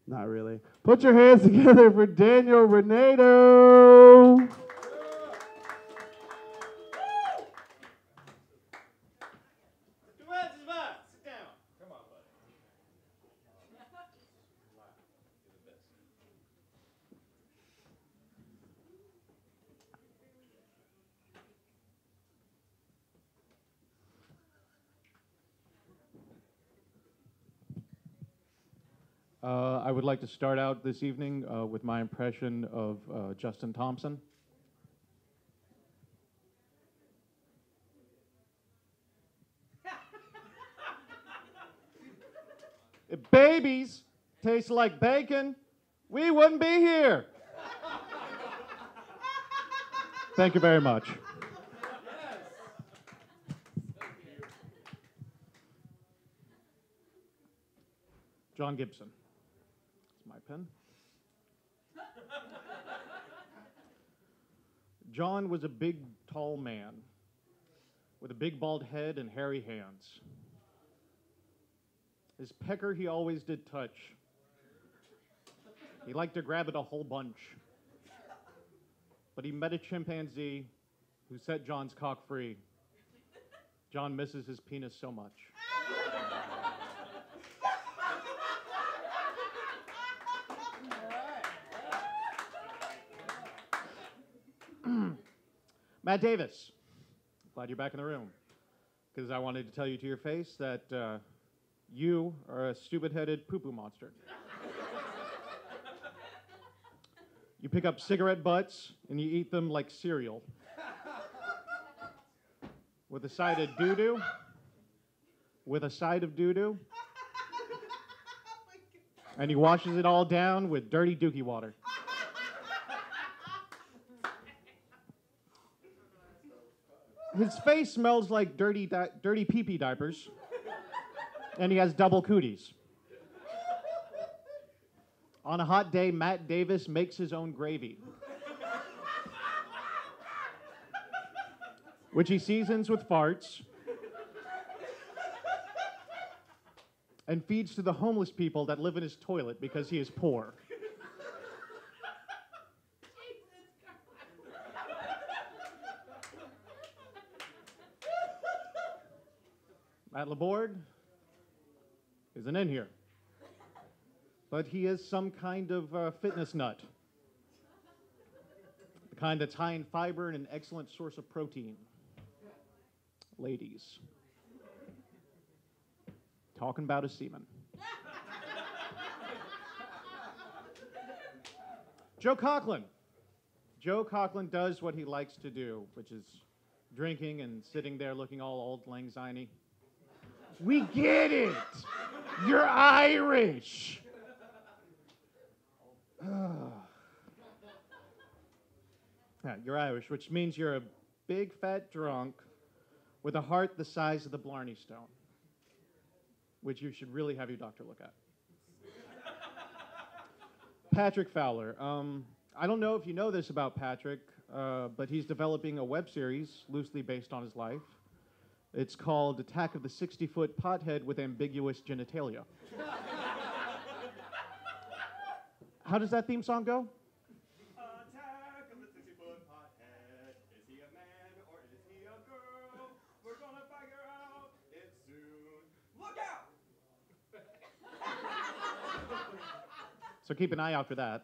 Not really. Put your hands together for Daniel Renato. Sit down. Come on, buddy. I would like to start out this evening with my impression of Justin Thompson. If babies taste like bacon, we wouldn't be here. Thank you very much. John Gibson. That's my pen. John was a big, tall man with a big bald head and hairy hands. His pecker he always did touch. He liked to grab it a whole bunch. But he met a chimpanzee who set John's cock free. John misses his penis so much. Matt Davis, glad you're back in the room. Because I wanted to tell you to your face that you are a stupid-headed poo-poo monster. You pick up cigarette butts and you eat them like cereal. With a side of doo-doo. With a side of doo-doo. And he washes it all down with dirty dookie water. His face smells like dirty pee-pee diapers. And he has double cooties. On a hot day, Matt Davis makes his own gravy, which he seasons with farts and feeds to the homeless people that live in his toilet because he is poor. Matt Laborde isn't in here, but he is some kind of fitness nut. The kind that's high in fiber and an excellent source of protein. Ladies. Talking about his semen. Joe Coughlin. Joe Coughlin does what he likes to do, which is drinking and sitting there looking all old lang syne. We get it. You're Irish. Yeah, you're Irish, which means you're a big fat drunk with a heart the size of the Blarney Stone, which you should really have your doctor look at. Patrick Fowler. I don't know if you know this about Patrick, but he's developing a web series loosely based on his life. It's called Attack of the 60-Foot Pothead with Ambiguous Genitalia. How does that theme song go? Attack of the 60-foot pothead. Is he a man or is he a girl? We're gonna figure out it soon. Look out! So keep an eye out for that.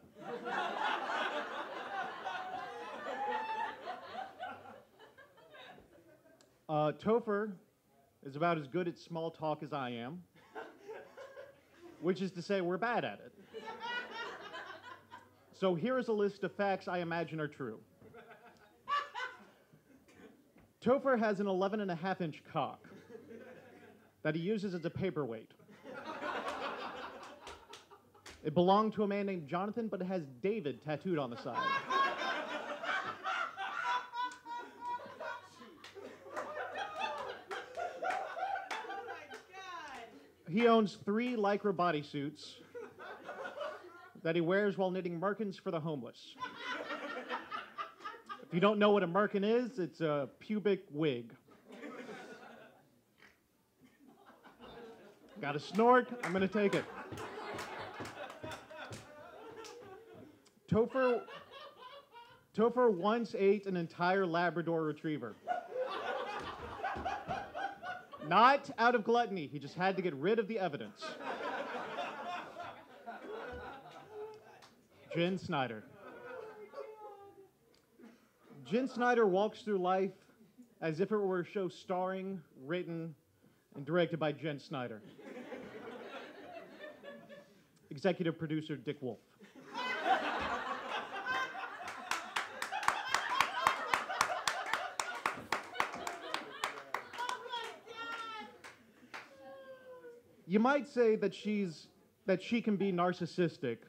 Topher is about as good at small talk as I am, which is to say we're bad at it. So here is a list of facts I imagine are true. Topher has an 11.5-inch cock that he uses as a paperweight. It belonged to a man named Jonathan, but it has David tattooed on the side. He owns 3 Lycra bodysuits that he wears while knitting merkins for the homeless. If you don't know what a merkin is, it's a pubic wig. Got a snort? I'm going to take it. Topher once ate an entire Labrador retriever. Not out of gluttony. He just had to get rid of the evidence. Jen Snyder. Jen Snyder walks through life as if it were a show starring, written, and directed by Jen Snyder. Executive producer Dick Wolf. You might say that she can be narcissistic,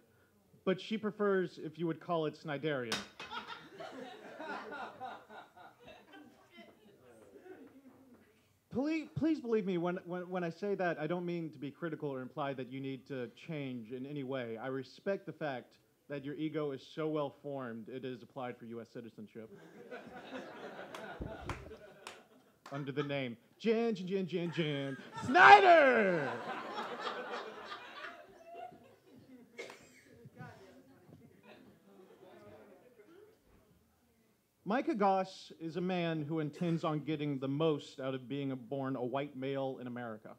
but she prefers, if you would call it, Snyderian. Please believe me when I say that. I don't mean to be critical or imply that you need to change in any way. I respect the fact that your ego is so well formed it is applied for U.S. citizenship. Under the name Jen Snyder! Micah Goss is a man who intends on getting the most out of being born a white male in America.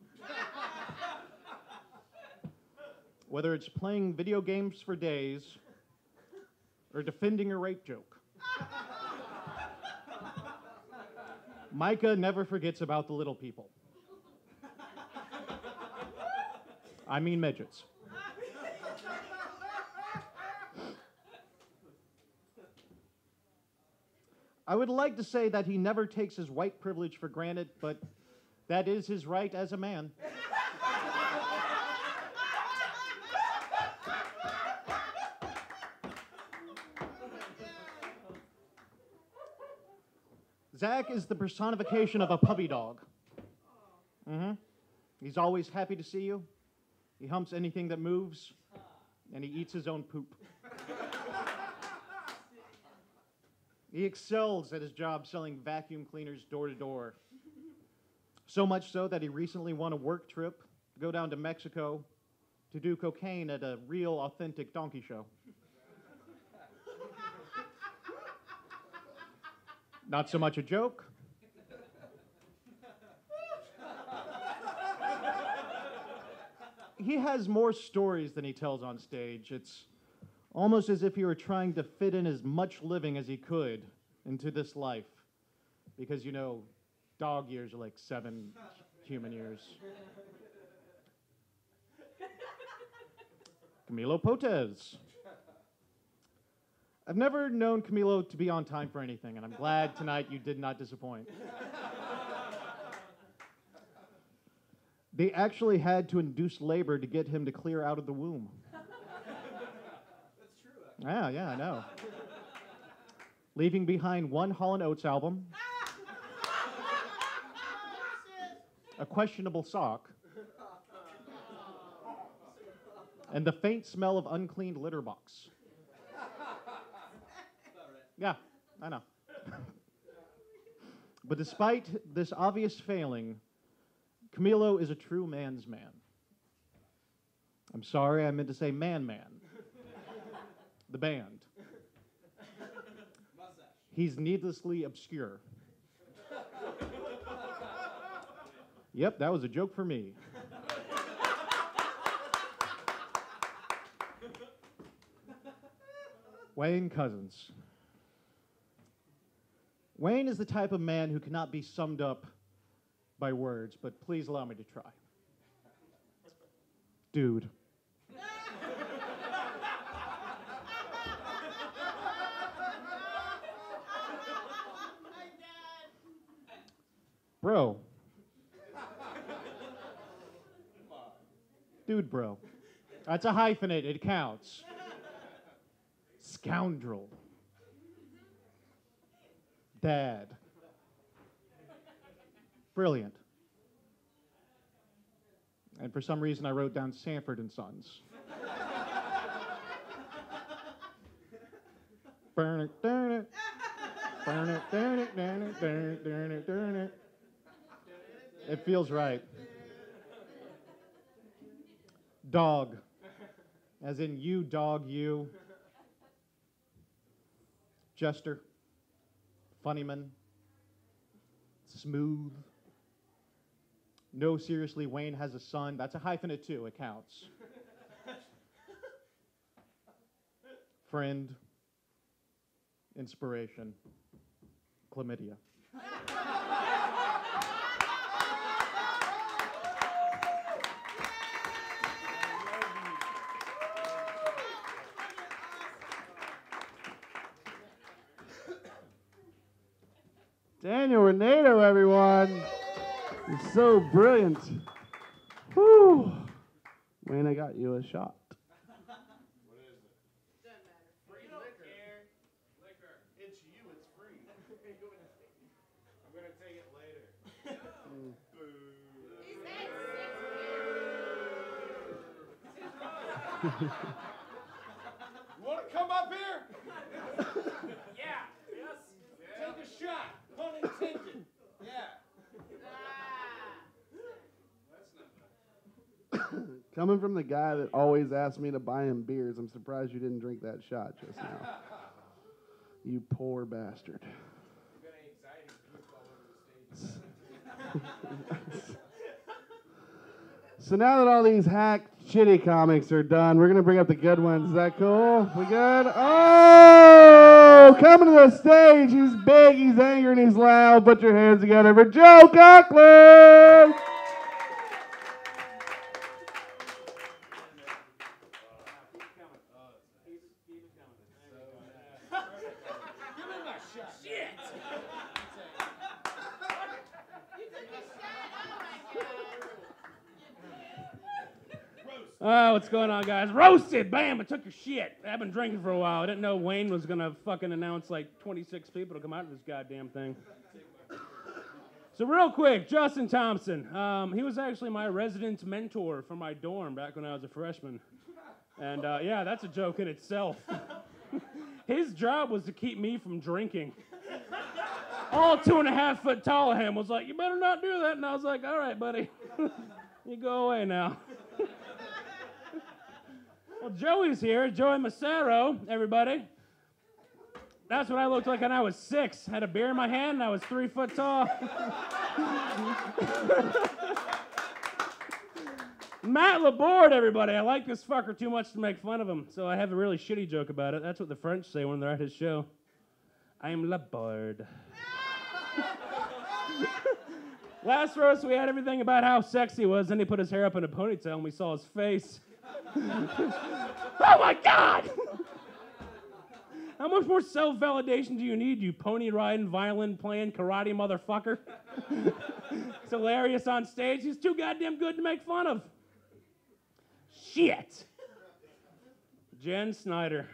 Whether it's playing video games for days or defending a rape joke. Micah never forgets about the little people. I mean midgets. I would like to say that he never takes his white privilege for granted, but that is his right as a man. Zach is the personification of a puppy dog. He's always happy to see you. He humps anything that moves, and he eats his own poop. He excels at his job selling vacuum cleaners door to door. So much so that he recently won a work trip to go down to Mexico to do cocaine at a real, authentic donkey show. Not so much a joke. He has more stories than he tells on stage. It's almost as if he were trying to fit in as much living as he could into this life. Because, you know, dog years are like 7 human years. Camilo Potez. I've never known Camilo to be on time for anything, and I'm glad tonight you did not disappoint. They actually had to induce labor to get him to clear out of the womb. Yeah, I know. Leaving behind one Hall & Oates album, a questionable sock, and the faint smell of uncleaned litter box. Yeah, I know. But despite this obvious failing, Camilo is a true man's man. I'm sorry, I meant to say man. The band. He's needlessly obscure. Yep, that was a joke for me. Wayne Couzens. Wayne is the type of man who cannot be summed up by words, but please allow me to try. Dude. Bro. Dude, bro. That's a hyphenate. It counts. Scoundrel. Dad. Brilliant. And for some reason, I wrote down Sanford and Sons. Burn it, darn it. It feels right. Dog. As in you, dog, you. Jester. Funnyman. Smooth. No, seriously, Wayne has a son. That's a hyphenate too. It counts. Friend. Inspiration. Chlamydia. Daniel Renato, everyone. You're so brilliant. Whew. Wayne, I got you a shot. What is it? Doesn't matter. Free liquor. Liquor. It's you, it's free. I'm going to take it later. You want to come up here? Yeah. Yes. Take a shot. Pun intended. Yeah. Coming from the guy that always asks me to buy him beers, I'm surprised you didn't drink that shot just now. You poor bastard. So now that all these hack shitty comics are done, we're going to bring up the good ones. Is that cool? We good? Oh! Coming to the stage. He's big, he's angry, and he's loud. Put your hands together for Joe Coughlin! Oh, what's going on, guys? Roasted! Bam! I took your shit. I've been drinking for a while. I didn't know Wayne was going to fucking announce like 26 people to come out of this goddamn thing. So real quick, Justin Thompson. He was actually my resident mentor for my dorm back when I was a freshman. And yeah, that's a joke in itself. His job was to keep me from drinking. All 2.5 foot tall of him was like, you better not do that. And I was like, all right, buddy. You go away now. Well, Joey's here, Joey Massaro, everybody. That's what I looked like when I was 6. Had a beer in my hand and I was 3 foot tall. Matt Laborde, everybody. I like this fucker too much to make fun of him, so I have a really shitty joke about it. That's what the French say when they're at his show. I'm Laborde. Last roast, we had everything about how sexy he was, then he put his hair up in a ponytail and we saw his face. Oh my God! How much more self-validation do you need, you pony-riding, violin-playing, karate motherfucker? It's hilarious on stage. He's too goddamn good to make fun of. Shit! Jen Snyder.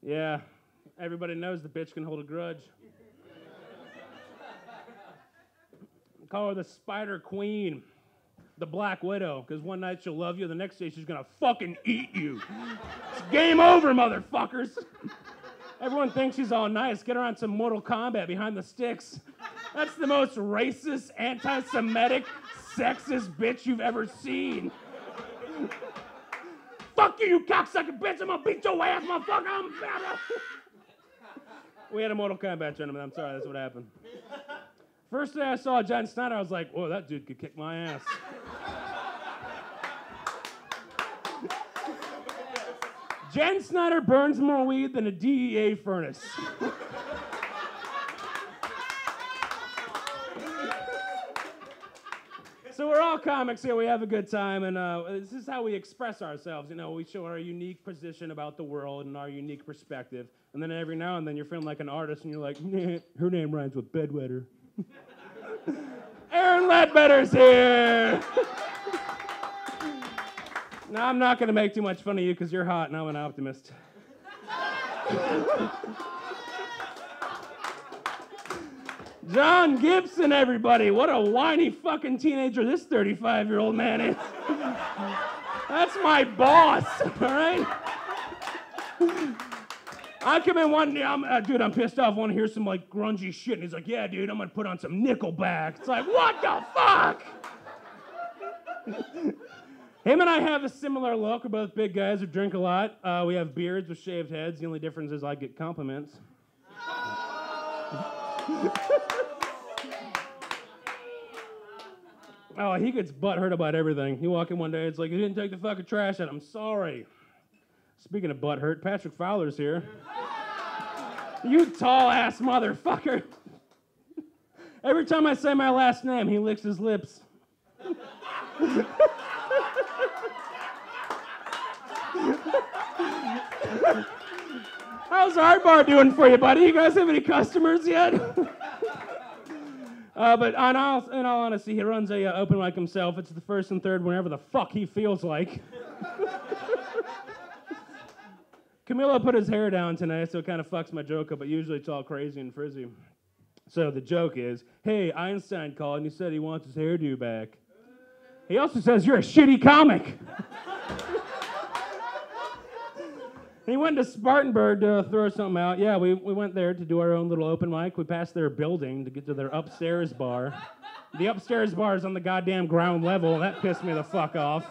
Yeah, everybody knows the bitch can hold a grudge. Call her the Spider Queen, the Black Widow, because one night she'll love you, the next day she's gonna fucking eat you. It's game over, motherfuckers. Everyone thinks she's all nice. Get her on some Mortal Kombat behind the sticks. That's the most racist, anti-Semitic, sexist bitch you've ever seen. Fuck you, you cocksucker bitch. I'm gonna beat your ass, motherfucker. I'm better. We had a Mortal Kombat tournament. I'm sorry, that's what happened. First day I saw Jen Snyder, I was like, whoa, that dude could kick my ass. Jen Snyder burns more weed than a DEA furnace. So we're all comics here. We have a good time, and this is how we express ourselves. You know, we show our unique position about the world and our unique perspective. And then every now and then you're feeling like an artist, and you're like, nah, her name rhymes with bedwetter. Aaron Ledbetter's here. No, I'm not going to make too much fun of you because you're hot and I'm an optimist. John Gibson, everybody. What a whiny fucking teenager this 35-year-old man is. That's my boss, all right? I come in one day, dude, I'm pissed off. I want to hear some like grungy shit. And he's like, yeah, dude, I'm gonna put on some Nickelback. It's like, what the fuck? Him and I have a similar look. We're both big guys who drink a lot. We have beards with shaved heads. The only difference is I get compliments. Oh, he gets butthurt about everything. You walk in one day, it's like, you didn't take the fucking trash out. I'm sorry. Speaking of butthurt, Patrick Fowler's here. You tall-ass motherfucker. Every time I say my last name, he licks his lips. How's Art Bar doing for you, buddy? You guys have any customers yet? But in all honesty, he runs a open mic himself. It's the first and third whenever the fuck he feels like. Camilo put his hair down tonight, so it kind of fucks my joke up, but usually it's all crazy and frizzy. So the joke is, hey, Einstein called and he said he wants his hairdo back. He also says, you're a shitty comic. He went to Spartanburg to throw something out. Yeah, we went there to do our own little open mic. We passed their building to get to their upstairs bar. The upstairs bar is on the goddamn ground level. That pissed me the fuck off.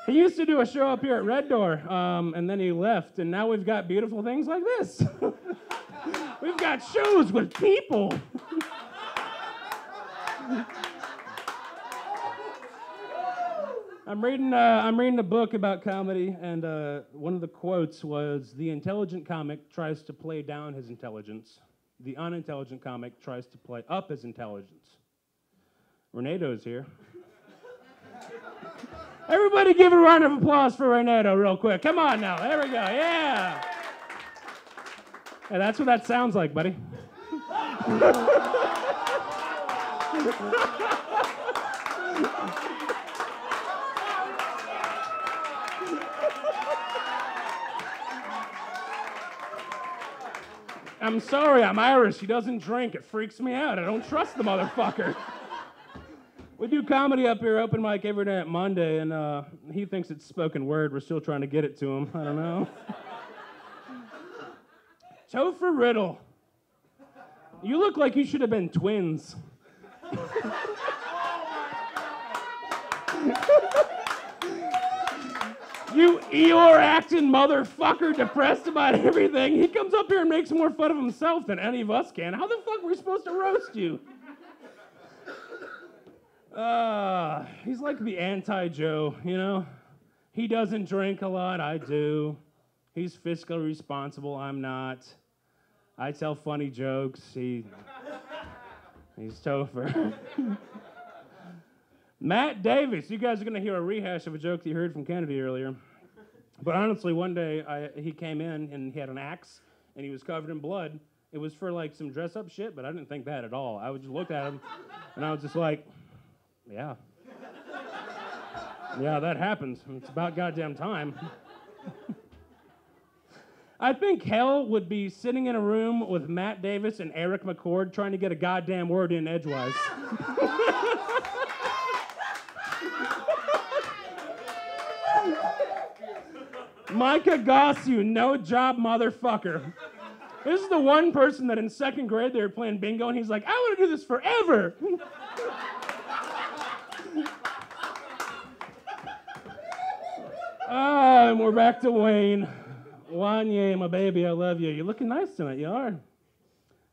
He used to do a show up here at Red Door, and then he left, and now we've got beautiful things like this. We've got shows with people. I'm reading a book about comedy, and one of the quotes was, the intelligent comic tries to play down his intelligence. The unintelligent comic tries to play up his intelligence. Renado's here. Everybody give a round of applause for Renado real quick. Come on now. There we go. Yeah. Hey, that's what that sounds like, buddy. I'm sorry, I'm Irish. He doesn't drink. It freaks me out. I don't trust the motherfucker. We do comedy up here, open mic every day at Monday, and he thinks it's spoken word. We're still trying to get it to him. I don't know. Topher Riddle. You look like you should have been twins. You Eeyore-acting motherfucker, depressed about everything. He comes up here and makes more fun of himself than any of us can. How the fuck are we supposed to roast you? He's like the anti-Joe, you know? He doesn't drink a lot, I do. He's fiscally responsible, I'm not. I tell funny jokes, he's Topher. Matt Davis, you guys are gonna hear a rehash of a joke that you heard from Kennedy earlier. But honestly, one day he came in and he had an axe and he was covered in blood. It was for like some dress-up shit, but I didn't think that at all. I just looked at him and I was just like, yeah. Yeah, that happens. It's about goddamn time. I think hell would be sitting in a room with Matt Davis and Eric McCord trying to get a goddamn word in edgewise. Micah Goss, you no-job motherfucker. This is the one person that in second grade they were playing bingo and he's like, I want to do this forever. And we're back to Wayne. Wanye, my baby, I love you. You're looking nice tonight, you are.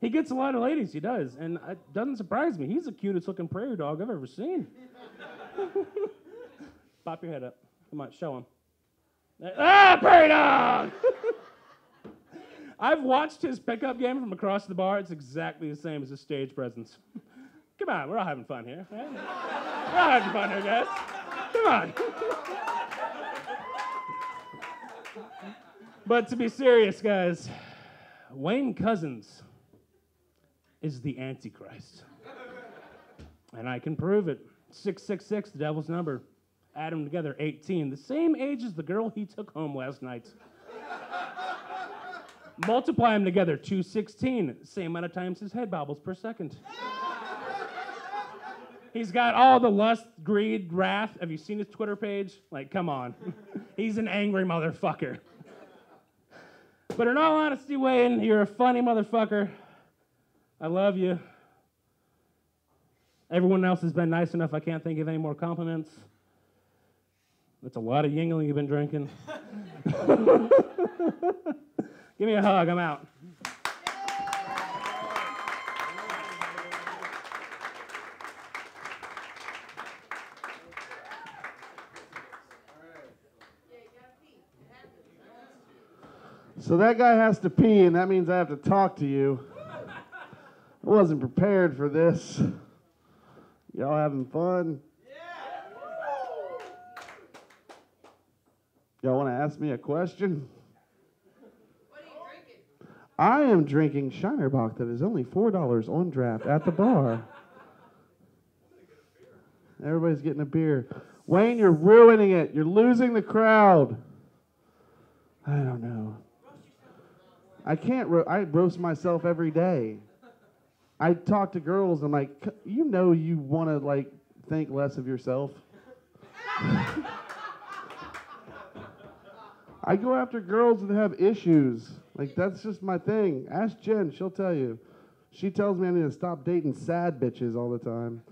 He gets a lot of ladies, he does. And it doesn't surprise me. He's the cutest looking prairie dog I've ever seen. Pop your head up. Come on, show him. Ah, prairie dog! I've watched his pickup game from across the bar. It's exactly the same as his stage presence. Come on, we're all having fun here. Right? We're all having fun here, guys. Come on. But to be serious, guys, Wayne Couzens is the Antichrist. And I can prove it. 666, the devil's number. Add them together, 18. The same age as the girl he took home last night. Multiply them together, 216. Same amount of times his head bobbles per second. He's got all the lust, greed, wrath. Have you seen his Twitter page? Like, come on. He's an angry motherfucker. But in all honesty, Wayne, you're a funny motherfucker. I love you. Everyone else has been nice enough. I can't think of any more compliments. That's a lot of Yingling you've been drinking. Give me a hug. I'm out. So that guy has to pee, and that means I have to talk to you. I wasn't prepared for this. Y'all having fun? Y'all want to ask me a question? What are you drinking? I am drinking Shinerbach that is only $4 on draft at the bar. Everybody's getting a beer. Wayne, you're ruining it. You're losing the crowd. I don't know. I can't. I roast myself every day. I talk to girls. I'm like, you know, you want to like think less of yourself. I go after girls that have issues. Like, that's just my thing. Ask Jen. She'll tell you. She tells me I need to stop dating sad bitches all the time.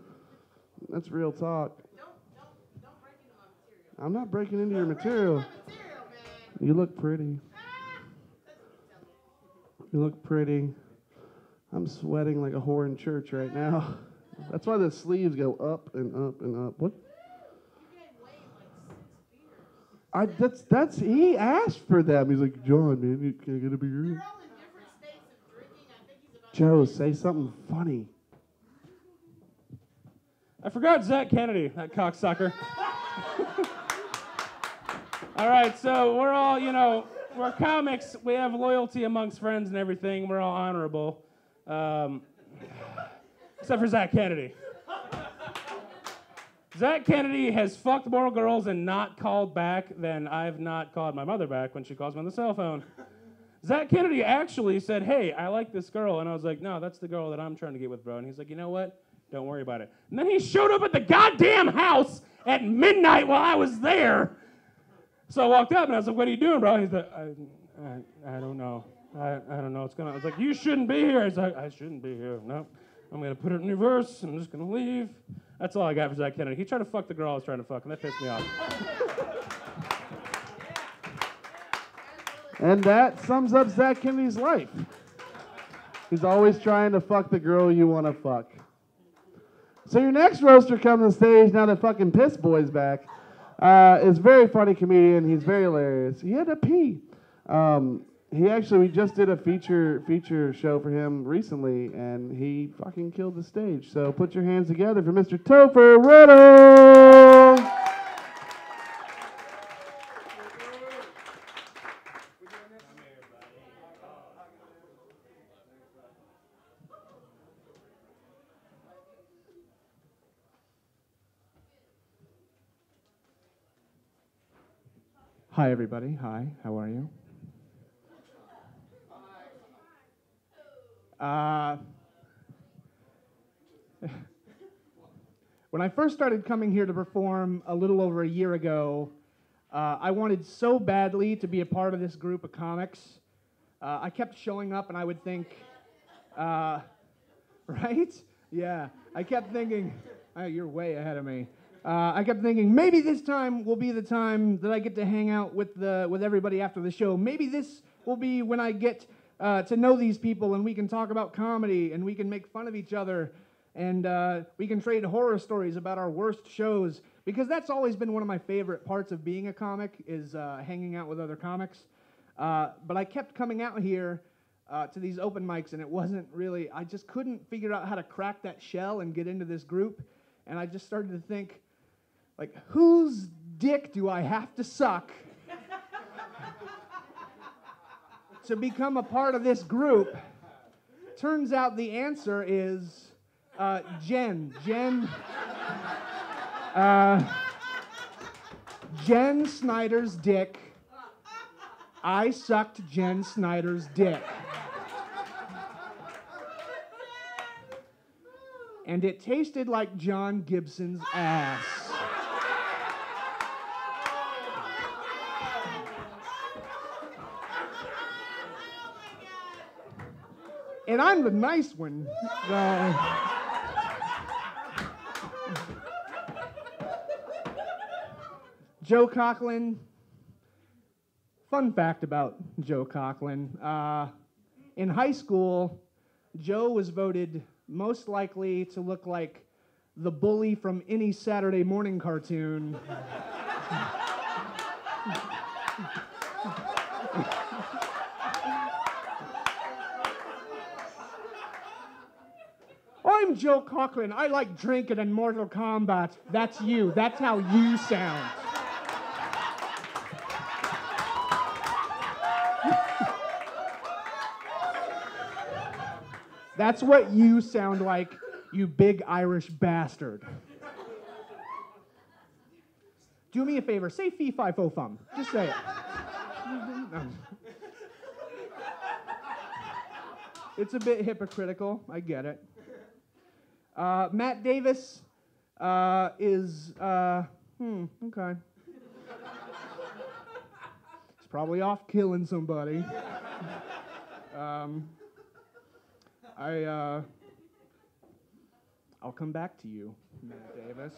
That's real talk. Don't break into my material. I'm not breaking into your material. You look pretty. You look pretty. I'm sweating like a whore in church right now. That's why the sleeves go up and up and up. What? That's he asked for them. He's like, John, man, can I get a beer? They're all in different states of drinking. I think he's about Joe, say something funny. I forgot Zach Kennedy, that cocksucker. All right, so we're all, you know, we're comics. We have loyalty amongst friends and everything. We're all honorable. Except for Zach Kennedy. Zach Kennedy has fucked more girls and not called back than I've not called my mother back when she calls me on the cell phone. Zach Kennedy actually said, hey, I like this girl. And I was like, no, that's the girl that I'm trying to get with, bro. And he's like, you know what? Don't worry about it. And then he showed up at the goddamn house at midnight while I was there. So I walked up and I was like, what are you doing, bro? And he's like, I don't know. I don't know what's going on. I was like, you shouldn't be here. He's like, I shouldn't be here. No, I'm going to put it in reverse. I'm just going to leave. That's all I got for Zach Kennedy. He tried to fuck the girl I was trying to fuck, and that pissed me off. And that sums up Zach Kennedy's life. He's always trying to fuck the girl you want to fuck. So your next roaster comes on stage now that fucking Piss Boy's back. Is a very funny comedian. He's very hilarious. He had to pee. We just did a feature show for him recently, and he fucking killed the stage. So put your hands together for Mr. Topher Riddle. Hi, everybody. Hi, how are you? When I first started coming here to perform a little over a year ago, I wanted so badly to be a part of this group of comics. I kept showing up and I would think, right? Yeah, I kept thinking, oh, you're way ahead of me. I kept thinking, maybe this time will be the time that I get to hang out with everybody after the show. Maybe this will be when I get to know these people and we can talk about comedy and we can make fun of each other and we can trade horror stories about our worst shows, because that's always been one of my favorite parts of being a comic is hanging out with other comics. But I kept coming out here to these open mics and it wasn't really, I just couldn't figure out how to crack that shell and get into this group, and I just started to think, like, whose dick do I have to suck to become a part of this group? Turns out the answer is Jen. Jen Snyder's dick. I sucked Jen Snyder's dick. and it tasted like John Gibson's ass. And I'm the nice one. So. Joe Coughlin. Fun fact about Joe Coughlin. In high school, Joe was voted most likely to look like the bully from any Saturday morning cartoon. I'm Joe Coughlin. I like drinking and Mortal Kombat. That's you. That's how you sound. That's what you sound like, you big Irish bastard. Do me a favor. Say fee, fi, fo, fum. Just say it. It's a bit hypocritical. I get it. Matt Davis is, okay. He's probably off killing somebody. I'll come back to you, Matt Davis.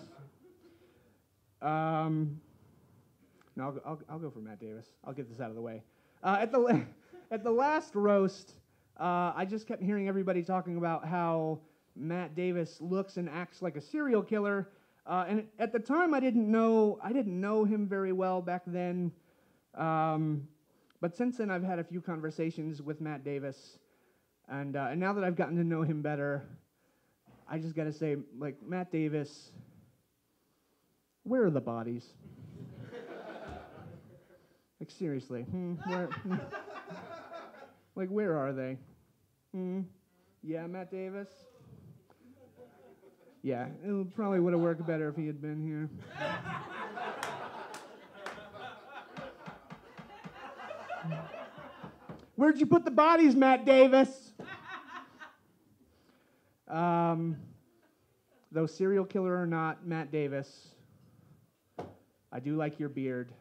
No, I'll go for Matt Davis. I'll get this out of the way. At the last roast, I just kept hearing everybody talking about how Matt Davis looks and acts like a serial killer. And at the time, I didn't know him very well back then. But since then, I've had a few conversations with Matt Davis, and now that I've gotten to know him better, I just got to say, like, Matt Davis, where are the bodies? Like, seriously, where? Like, where are they? Yeah, Matt Davis? Yeah, it probably would have worked better if he had been here. Where'd you put the bodies, Matt Davis? Though serial killer or not, Matt Davis, I do like your beard.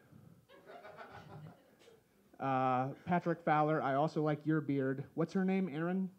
Patrick Fowler, I also like your beard. What's her name, Erin?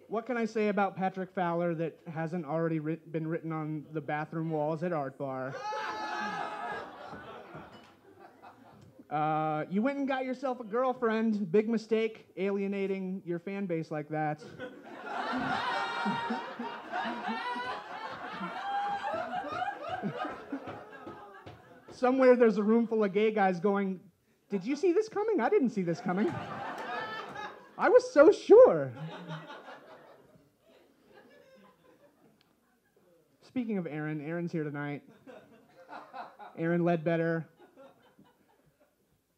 What can I say about Patrick Fowler that hasn't already been written on the bathroom walls at Art Bar? You went and got yourself a girlfriend. Big mistake, alienating your fan base like that. Somewhere there's a room full of gay guys going, "Did you see this coming? I didn't see this coming. I was so sure." Speaking of Aaron, Aaron's here tonight. Aaron Ledbetter.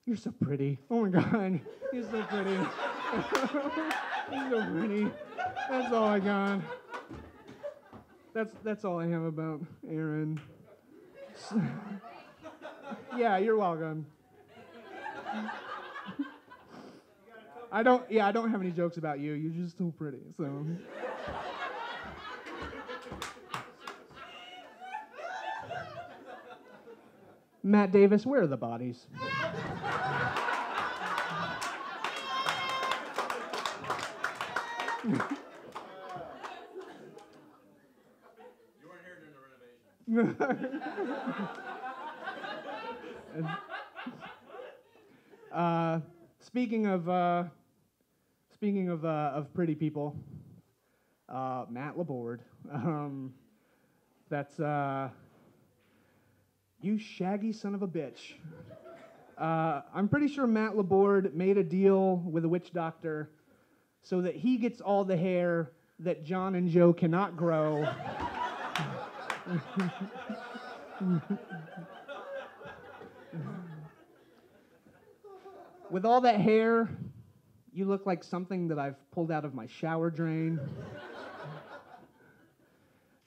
You're so pretty. Oh my God. You're so pretty. You're so pretty. That's all I got. That's all I have about Aaron. Yeah, you're welcome. I don't have any jokes about you. You're just so pretty, so. Matt Davis, where are the bodies? You weren't here during the renovation. Speaking of pretty people, Matt Laborde. That's you shaggy son of a bitch. I'm pretty sure Matt Laborde made a deal with a witch doctor so that he gets all the hair that John and Joe cannot grow. With all that hair, you look like something that I've pulled out of my shower drain.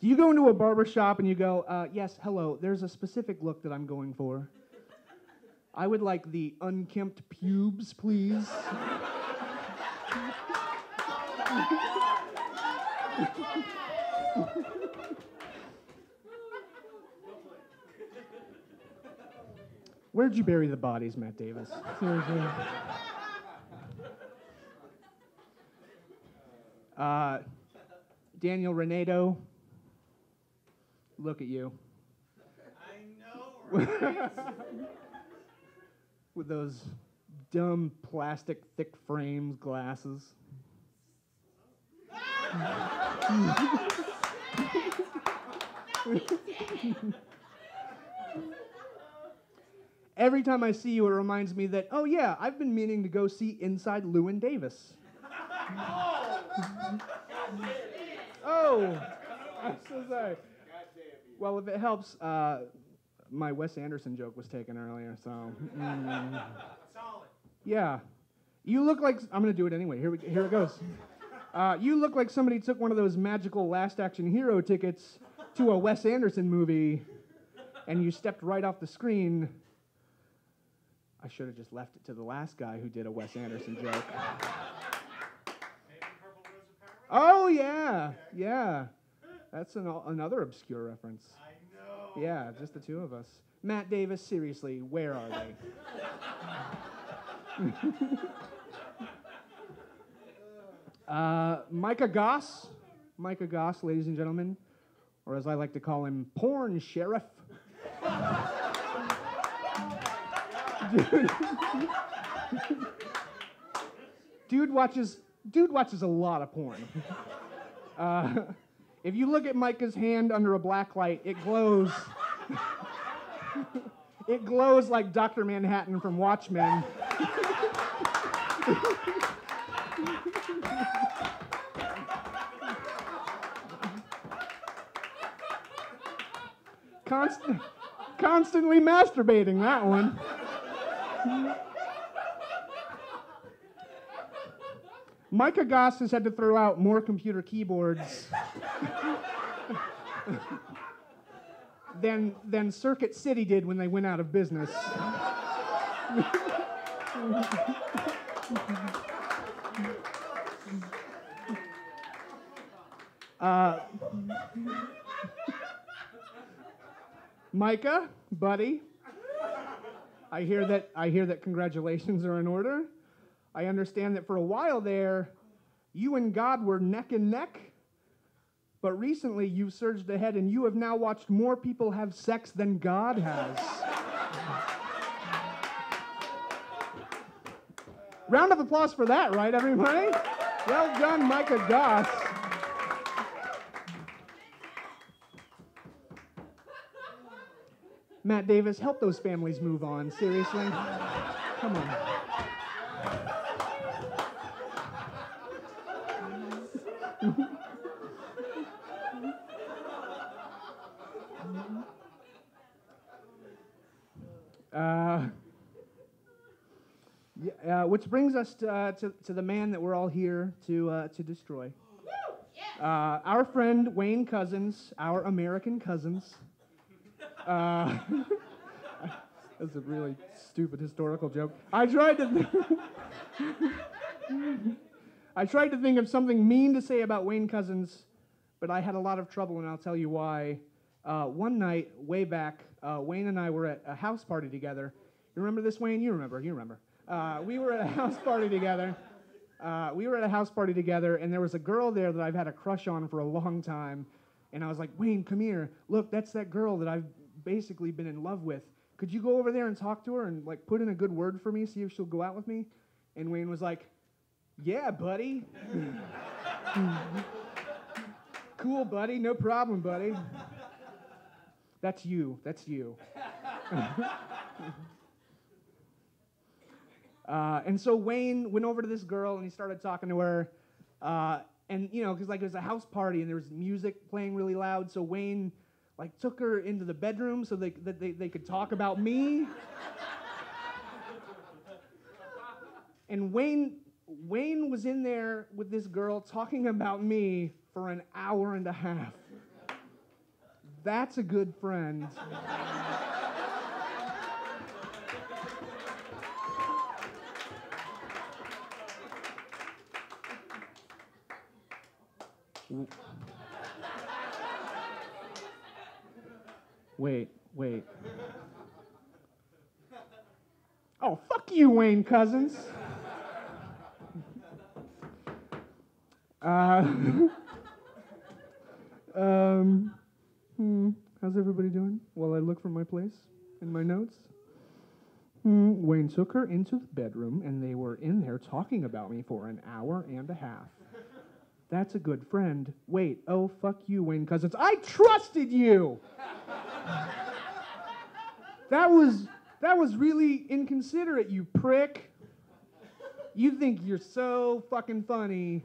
Do you go into a barber shop and you go, yes, hello, there's a specific look that I'm going for. I would like the unkempt pubes, please. Where'd you bury the bodies, Matt Davis? Seriously. Daniel Renato, look at you. I know, right? With those dumb plastic thick frames glasses. Every time I see you, it reminds me that, oh yeah, I've been meaning to go see Inside Llewyn Davis. Oh, I'm so sorry. Well, if it helps, my Wes Anderson joke was taken earlier, so. Solid. Yeah. You look like, I'm going to do it anyway. Here it goes. You look like somebody took one of those magical Last Action Hero tickets to a Wes Anderson movie, and you stepped right off the screen. I should have just left it to the last guy who did a Wes Anderson joke. Oh, yeah, yeah. That's another obscure reference. I know. Yeah, just the two of us. Matt Davis, seriously, where are they? Micah Goss, ladies and gentlemen, or as I like to call him, Porn Sheriff. Dude watches a lot of porn. If you look at Micah's hand under a black light, it glows. It glows like Dr. Manhattan from Watchmen. Constantly masturbating, that one. Micah Goss has had to throw out more computer keyboards than Circuit City did when they went out of business. Micah, buddy, I hear that congratulations are in order. I understand that for a while there, you and God were neck and neck, but recently you've surged ahead and you have now watched more people have sex than God has. Round of applause for that, right, everybody? Well done, Micah Goss. Matt Davis, help those families move on, seriously. Come on. Which brings us to the man that we're all here to destroy. Our friend Wayne Couzens, our American Cousins. That's a really stupid historical joke. I tried to think of something mean to say about Wayne Couzens, but I had a lot of trouble, and I'll tell you why. One night, way back, Wayne and I were at a house party together. You remember this, Wayne? You remember. We were at a house party together. And there was a girl there that I've had a crush on for a long time. And I was like, Wayne, come here. Look, that's that girl that I've basically been in love with. Could you go over there and talk to her and like put in a good word for me, see if she'll go out with me? And Wayne was like, yeah, buddy. Cool, buddy. No problem, buddy. That's you. And so Wayne went over to this girl and he started talking to her. And, you know, because like it was a house party and there was music playing really loud. So Wayne like took her into the bedroom so they could talk about me. And Wayne was in there with this girl talking about me for an hour and a half. That's a good friend. Wait. Oh, fuck you, Wayne Cousins. How's everybody doing? While I look for my place in my notes. Wayne took her into the bedroom, and they were in there talking about me for an hour and a half. That's a good friend. Wait, oh, fuck you, Wayne Cousins. I trusted you! That was really inconsiderate, you prick. You think you're so fucking funny.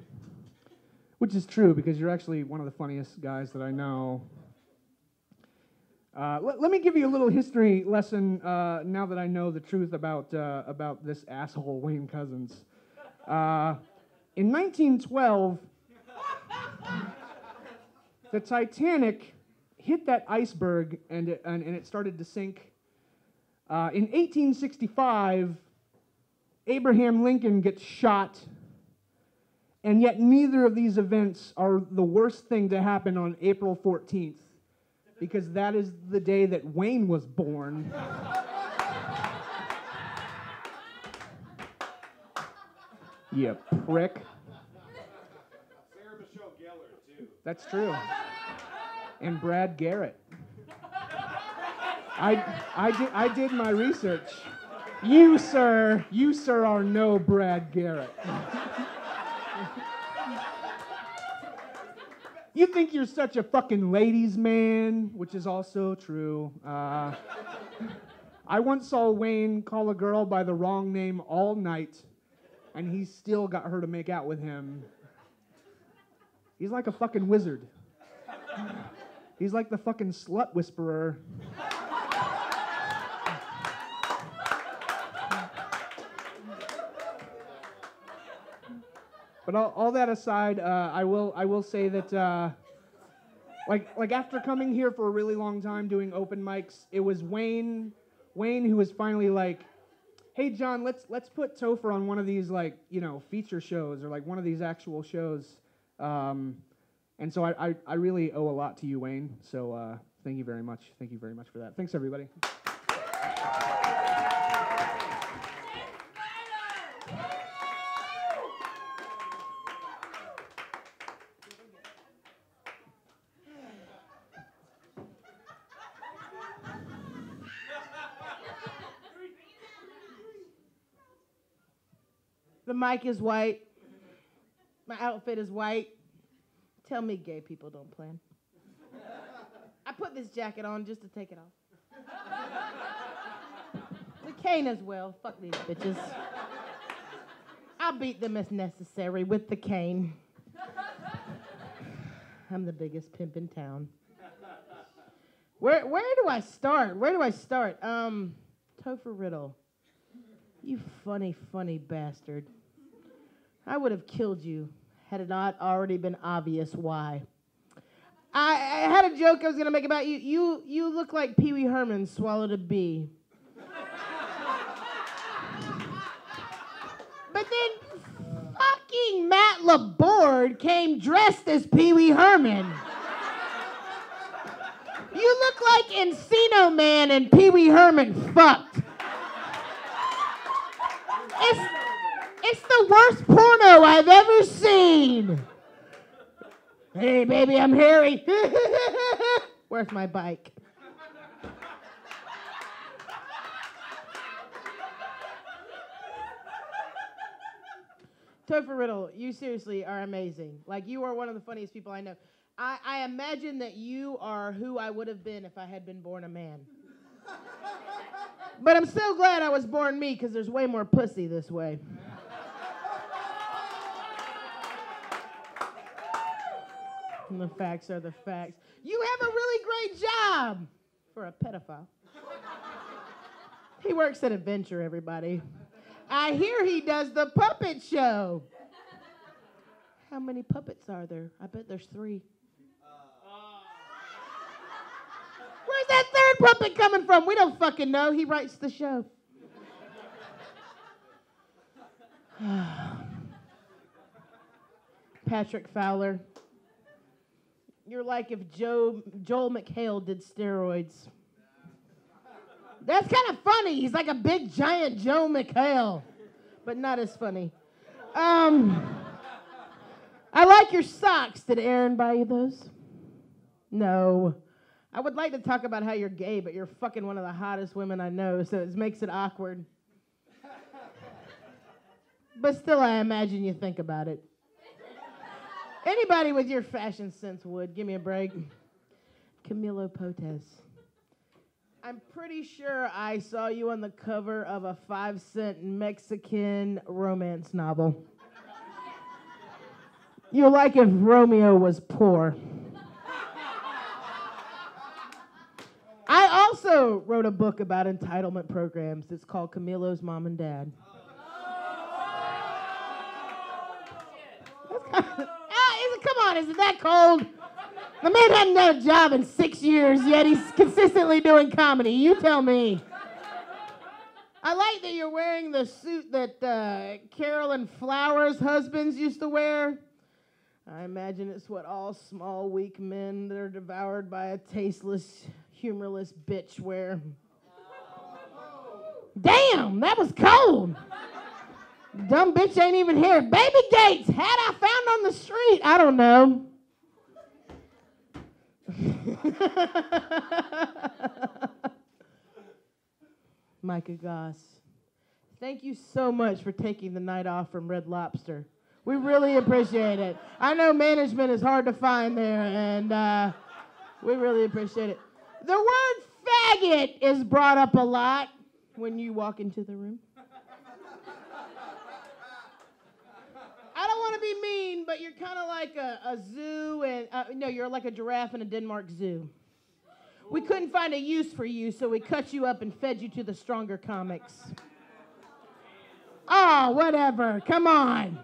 Which is true, because you're actually one of the funniest guys that I know. Let me give you a little history lesson now that I know the truth about this asshole, Wayne Cousins. In 1912, the Titanic hit that iceberg and it started to sink. In 1865, Abraham Lincoln gets shot, and yet neither of these events are the worst thing to happen on April 14th, because that is the day that Wayne was born. You prick. Sarah Michelle Gellar, too. That's true. And Brad Garrett. I did my research. You, sir, are no Brad Garrett. You think you're such a fucking ladies' man, which is also true. I once saw Wayne call a girl by the wrong name all night, and he still got her to make out with him. He's like a fucking wizard. He's like the fucking slut whisperer. But all that aside, I will say that like after coming here for a really long time doing open mics, it was Wayne who was finally like, hey John, let's put Topher on one of these feature shows or like one of these actual shows. And so I really owe a lot to you, Wayne. So thank you very much. Thank you very much for that. Thanks everybody. The mic is white. My outfit is white. Tell me gay people don't plan. I put this jacket on just to take it off. The cane as well. Fuck these bitches. I'll beat them as necessary with the cane. I'm the biggest pimp in town. Where do I start? Topher Riddle. You funny bastard. I would have killed you had it not already been obvious why. I had a joke I was going to make about you. You look like Pee Wee Herman swallowed a bee. But then fucking Matt Laborde came dressed as Pee Wee Herman. You look like Encino Man and Pee Wee Herman fucked. It's the worst porno I've ever seen. Hey, baby, I'm hairy. Where's my bike? Topher Riddle, you seriously are amazing. Like, you are one of the funniest people I know. I imagine that you are who I would have been if I had been born a man. But I'm so glad I was born me, because there's way more pussy this way. And the facts are the facts. You have a really great job for a pedophile. He works at Adventure, everybody. I hear he does the puppet show. How many puppets are there? I bet there's 3. Where's that third puppet coming from? We don't fucking know. He writes the show. Patrick Fowler. You're like if Joel McHale did steroids. That's kind of funny. He's like a big, giant Joe McHale, but not as funny. I like your socks. Did Aaron buy you those? No. I would like to talk about how you're gay, but you're fucking one of the hottest women I know, so it makes it awkward. But still, I imagine you think about it. Anybody with your fashion sense would. Give me a break. Camilo Potes. I'm pretty sure I saw you on the cover of a 5-cent Mexican romance novel. You're like if Romeo was poor. I also wrote a book about entitlement programs. It's called Camilo's Mom and Dad. Come on, is it that cold? The man hadn't done a job in 6 years, yet he's consistently doing comedy. You tell me. I like that you're wearing the suit that Carolyn Flowers' husbands used to wear. I imagine it's what all small, weak men that are devoured by a tasteless, humorless bitch wear. Damn, that was cold. Dumb bitch ain't even here. Baby Gates, hat I found on the street. I don't know. Micah Goss, thank you so much for taking the night off from Red Lobster. We really appreciate it. I know management is hard to find there, and we really appreciate it. The word faggot is brought up a lot when you walk into the room. I don't want to be mean, but you're kind of like a zoo, and no, you're like a giraffe in a Denmark zoo. We couldn't find a use for you, so we cut you up and fed you to the stronger comics. Oh, whatever. Come on.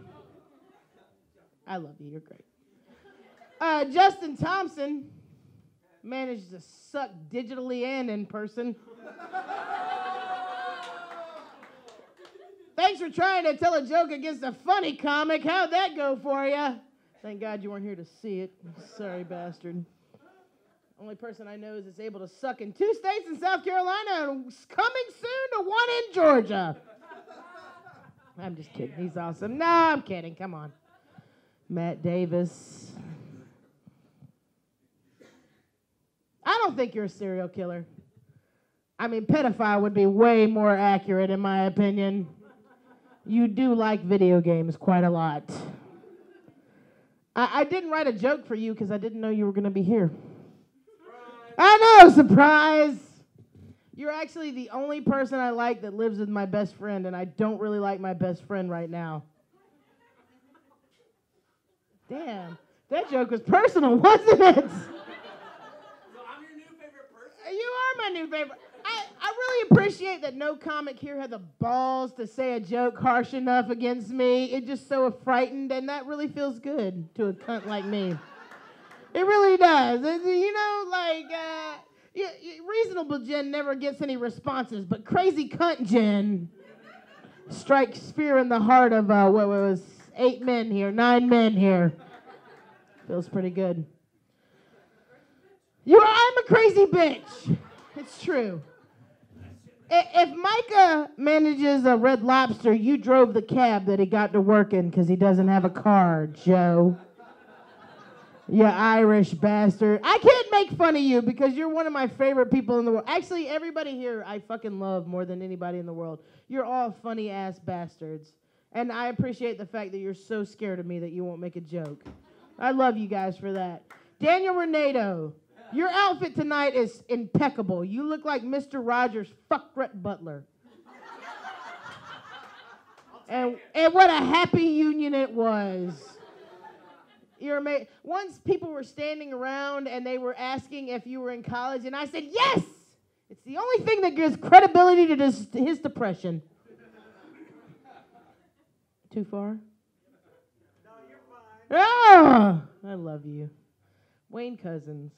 I love you. You're great. Justin Thompson managed to suck digitally and in person. Thanks for trying to tell a joke against a funny comic. How'd that go for you? Thank God you weren't here to see it. Sorry, bastard. Only person I know is able to suck in 2 states in South Carolina and coming soon to 1 in Georgia. I'm just kidding. He's awesome. No, I'm kidding. Come on. Matt Davis. I don't think you're a serial killer. I mean, pedophile would be way more accurate in my opinion. You do like video games quite a lot. I didn't write a joke for you because I didn't know you were going to be here. Surprise. I know, surprise. You're actually the only person I like that lives with my best friend, and I don't really like my best friend right now. Damn, that joke was personal, wasn't it? So I'm your new favorite person? You are my new favorite. I really appreciate that no comic here had the balls to say a joke harsh enough against me. It just so frightened, and that really feels good to a cunt like me. It really does. You know, like, reasonable Jen never gets any responses, but crazy cunt Jen strikes fear in the heart of, 9 men here. Feels pretty good. I'm a crazy bitch. It's true. If Micah manages a Red Lobster, you drove the cab that he got to work in because he doesn't have a car, Joe. You Irish bastard. I can't make fun of you because you're one of my favorite people in the world. Actually, everybody here I fucking love more than anybody in the world. You're all funny-ass bastards. And I appreciate the fact that you're so scared of me that you won't make a joke. I love you guys for that. Daniel Renato. Your outfit tonight is impeccable. You look like Mr. Rogers' fuck Rhett Butler. And what a happy union it was. You're amazing. Once people were standing around and they were asking if you were in college, and I said, yes! It's the only thing that gives credibility to his depression. Too far? No, you're fine. Ah, I love you. Wayne Cousins.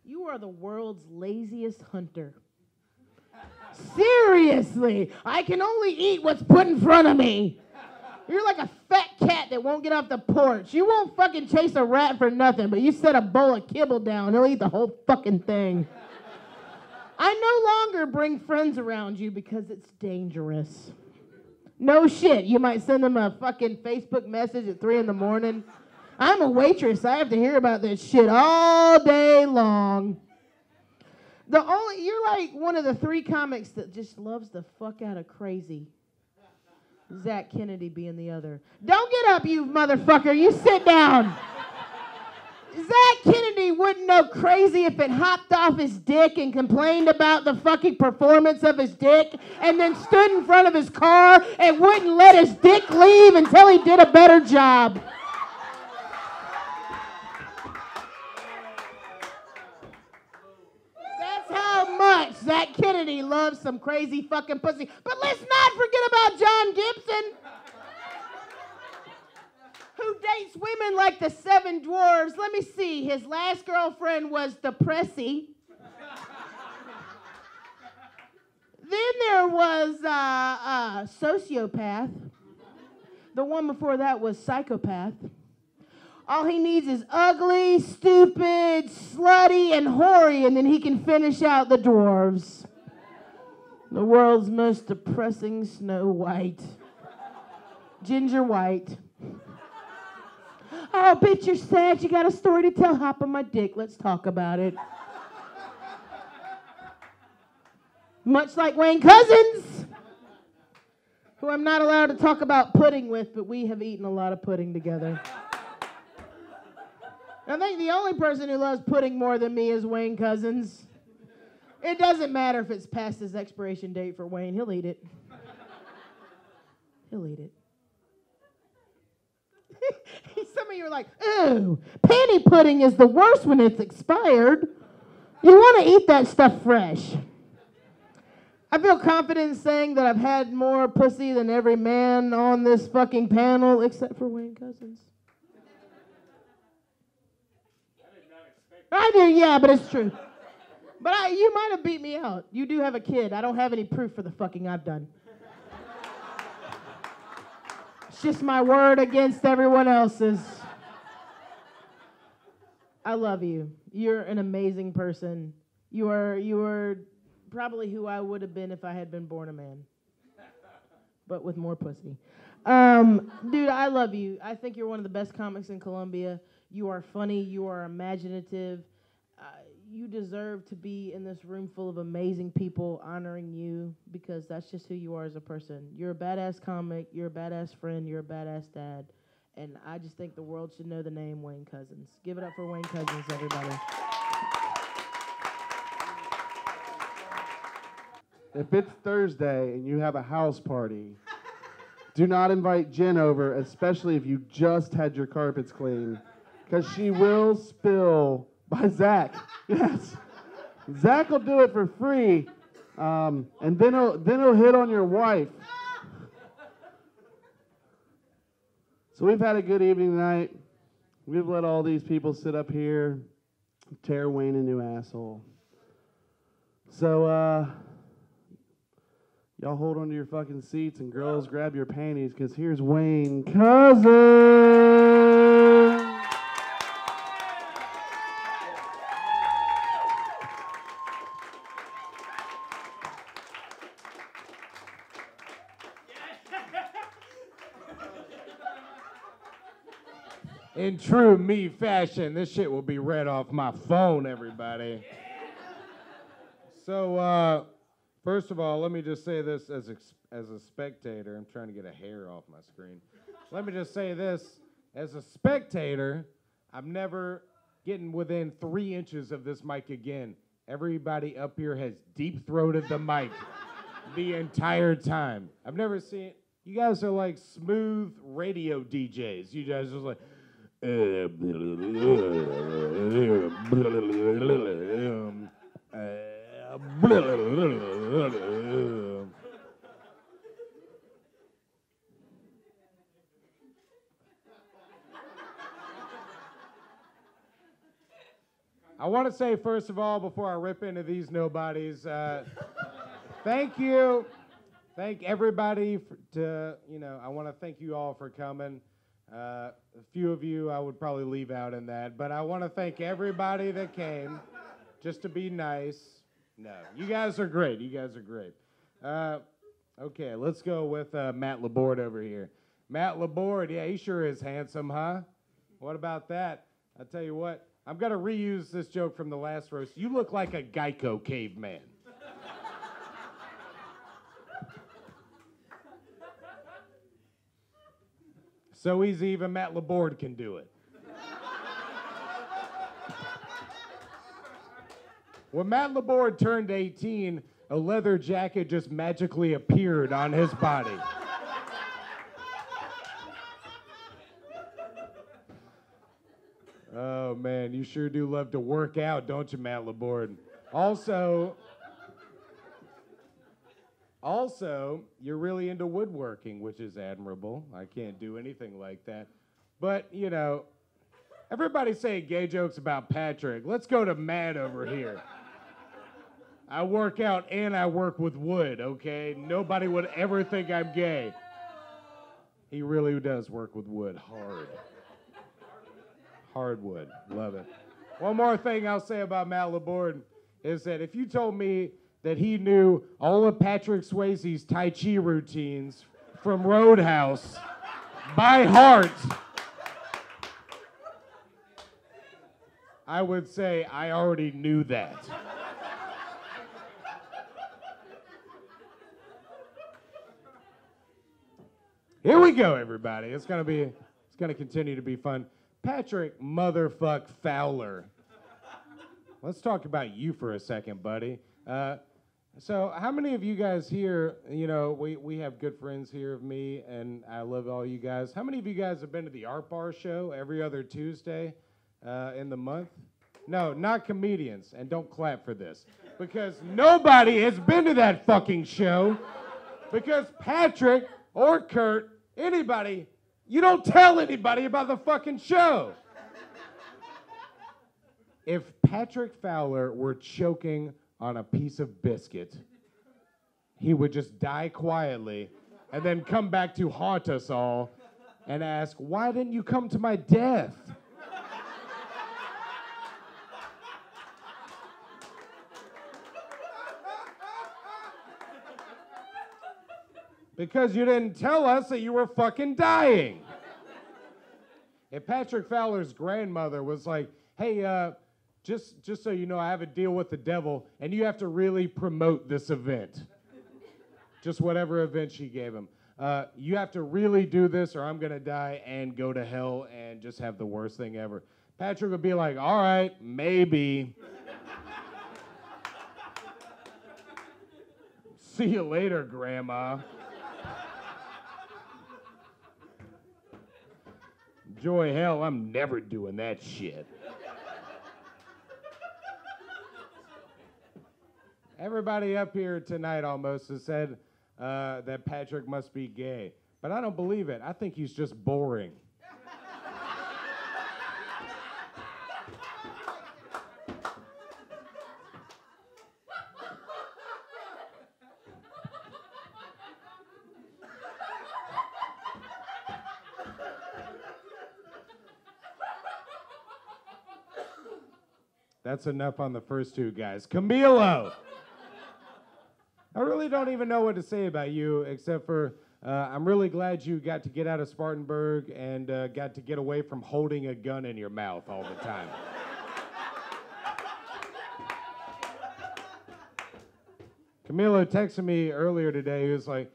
You are the world's laziest hunter. Seriously, I can only eat what's put in front of me. You're like a fat cat that won't get off the porch. You won't fucking chase a rat for nothing, but you set a bowl of kibble down, he'll eat the whole fucking thing. I no longer bring friends around you because it's dangerous. No shit, you might send them a fucking Facebook message at 3 in the morning. I'm a waitress, I have to hear about this shit all day long. You're like one of the 3 comics that just loves the fuck out of crazy. Zach Kennedy being the other. Don't get up, you motherfucker. You sit down. Zach Kennedy wouldn't know crazy if it hopped off his dick and complained about the fucking performance of his dick and then stood in front of his car and wouldn't let his dick leave until he did a better job. Much Zach Kennedy loves some crazy fucking pussy. But let's not forget about John Gibson, who dates women like the 7 Dwarves. Let me see. His last girlfriend was the Pressy. Then there was Sociopath. The one before that was Psychopath. All he needs is ugly, stupid, slutty, and hoary, and then he can finish out the dwarves. The world's most depressing Snow White. Ginger White. Oh, bitch, you're sad. You got a story to tell. Hop on my dick. Let's talk about it. Much like Wayne Cousins, who I'm not allowed to talk about pudding with, but we have eaten a lot of pudding together. I think the only person who loves pudding more than me is Wayne Cousins. It doesn't matter if it's past his expiration date for Wayne. He'll eat it. He'll eat it. Some of you are like, ooh, penny pudding is the worst when it's expired. You want to eat that stuff fresh. I feel confident in saying that I've had more pussy than every man on this fucking panel except for Wayne Cousins. I do, yeah, but it's true. But you might have beat me out. You do have a kid. I don't have any proof for the fucking I've done. It's just my word against everyone else's. I love you. You're an amazing person. You are probably who I would have been if I had been born a man. But with more pussy. Dude, I love you. I think you're one of the best comics in Columbia. You are funny. You are imaginative. You deserve to be in this room full of amazing people honoring you because that's just who you are as a person. You're a badass comic. You're a badass friend. You're a badass dad. And I just think the world should know the name Wayne Cousins. Give it up for Wayne Cousins, everybody. If it's Thursday and you have a house party, do not invite Jen over, especially if you just had your carpets cleaned. Because she will spill by Zach. Yes. Zach will do it for free. And then he'll hit on your wife. So we've had a good evening tonight. We've let all these people sit up here, tear Wayne a new asshole. So, y'all hold on to your fucking seats and girls grab your panties because here's Wayne Cousins. In true me fashion, this shit will be read off my phone, everybody. So, first of all, let me just say this as a spectator. I'm trying to get a hair off my screen. Let me just say this. As a spectator, I'm never getting within 3 inches of this mic again. Everybody up here has deep-throated the mic the entire time. I've never seen... You guys are like smooth radio DJs. You guys are like... I want to say, first of all, before I rip into these nobodies, thank you. Thank everybody I want to thank you all for coming. A few of you I would probably leave out in that, but I want to thank everybody that came just to be nice. No, you guys are great. You guys are great. Okay, let's go with Matt Laborde over here. Matt Laborde, yeah, he sure is handsome, huh? What about that? I'll tell you what, I'm going to reuse this joke from the last roast. You look like a Geico caveman. So easy, even Matt Laborde can do it. When Matt Laborde turned 18, a leather jacket just magically appeared on his body. Oh, man, you sure do love to work out, don't you, Matt Laborde? Also, you're really into woodworking, which is admirable. I can't do anything like that. But, everybody's saying gay jokes about Patrick. Let's go to Matt over here. I work out and I work with wood, okay? Nobody would ever think I'm gay. He really does work with wood hard. Hardwood. Love it. One more thing I'll say about Matt Laborde is that if you told me that he knew all of Patrick Swayze's Tai Chi routines from Roadhouse by heart, I would say I already knew that. Here we go, everybody. It's gonna continue to be fun. Patrick motherfuck Fowler. Let's talk about you for a second, buddy. So how many of you guys here, we have good friends here of me, and I love all you guys. How many of you guys have been to the Art Bar show every other Tuesday in the month? No, not comedians, and don't clap for this, because nobody has been to that fucking show, because Patrick or Kurt, anybody, you don't tell anybody about the fucking show. If Patrick Fowler were choking on a piece of biscuit, he would just die quietly and then come back to haunt us all and ask, why didn't you come to my death? Because you didn't tell us that you were fucking dying. If Patrick Fowler's grandmother was like, hey, just so you know, I have a deal with the devil, and you have to really promote this event. Just whatever event she gave him. You have to really do this, or I'm going to die and go to hell and just have the worst thing ever. Patrick would be like, all right, maybe. See you later, Grandma. Joy hell, I'm never doing that shit. Everybody up here tonight almost has said that Patrick must be gay. But I don't believe it. I think he's just boring. That's enough on the first two guys. Camilo! I really don't even know what to say about you, except for I'm really glad you got to get out of Spartanburg and got to get away from holding a gun in your mouth all the time. Camilo texted me earlier today. He's like,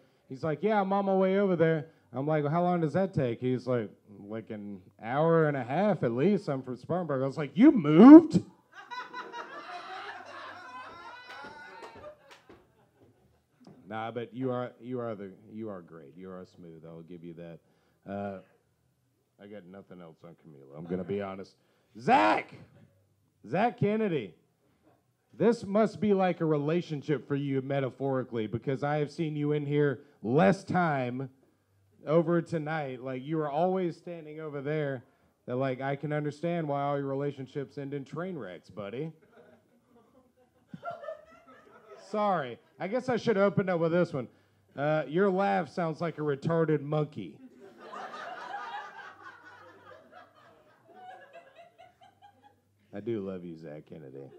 yeah, I'm on my way over there. I'm like, well, how long does that take? He's like an hour and a half at least. I'm from Spartanburg. I was like, you moved? Nah, but you are great. You are smooth. I'll give you that. I got nothing else on Camilo. I'm gonna be honest. Zach Kennedy. This must be like a relationship for you metaphorically, because I have seen you in here less time over tonight. Like, you are always standing over there, That, like, I can understand why all your relationships end in train wrecks, buddy. Sorry. I guess I should open up with this one. Your laugh sounds like a retarded monkey. I do love you, Zach Kennedy.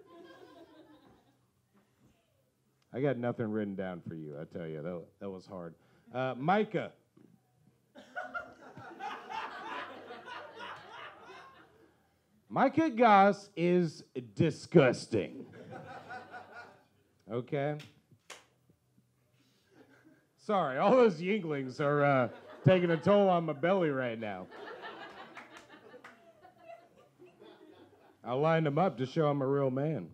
I got nothing written down for you, I tell you. That was hard. Micah. Micah Goss is disgusting. Okay? Sorry, all those yinglings are taking a toll on my belly right now. I lined them up to show I'm a real man.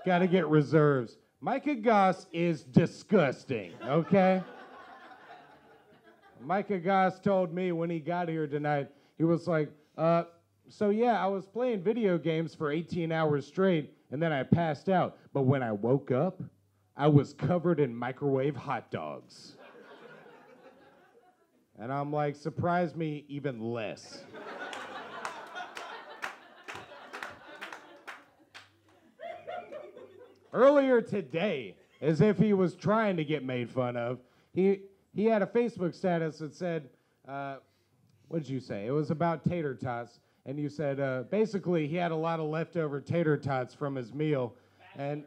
Gotta get reserves. Micah Goss is disgusting, okay? Micah Goss told me when he got here tonight, he was like, so yeah, I was playing video games for 18 hours straight, and then I passed out. But when I woke up, I was covered in microwave hot dogs. And I'm like, surprise me even less. Earlier today, as if he was trying to get made fun of, he had a Facebook status that said, what did you say? It was about tater tots. And you said, basically, he had a lot of leftover tater tots from his meal. And,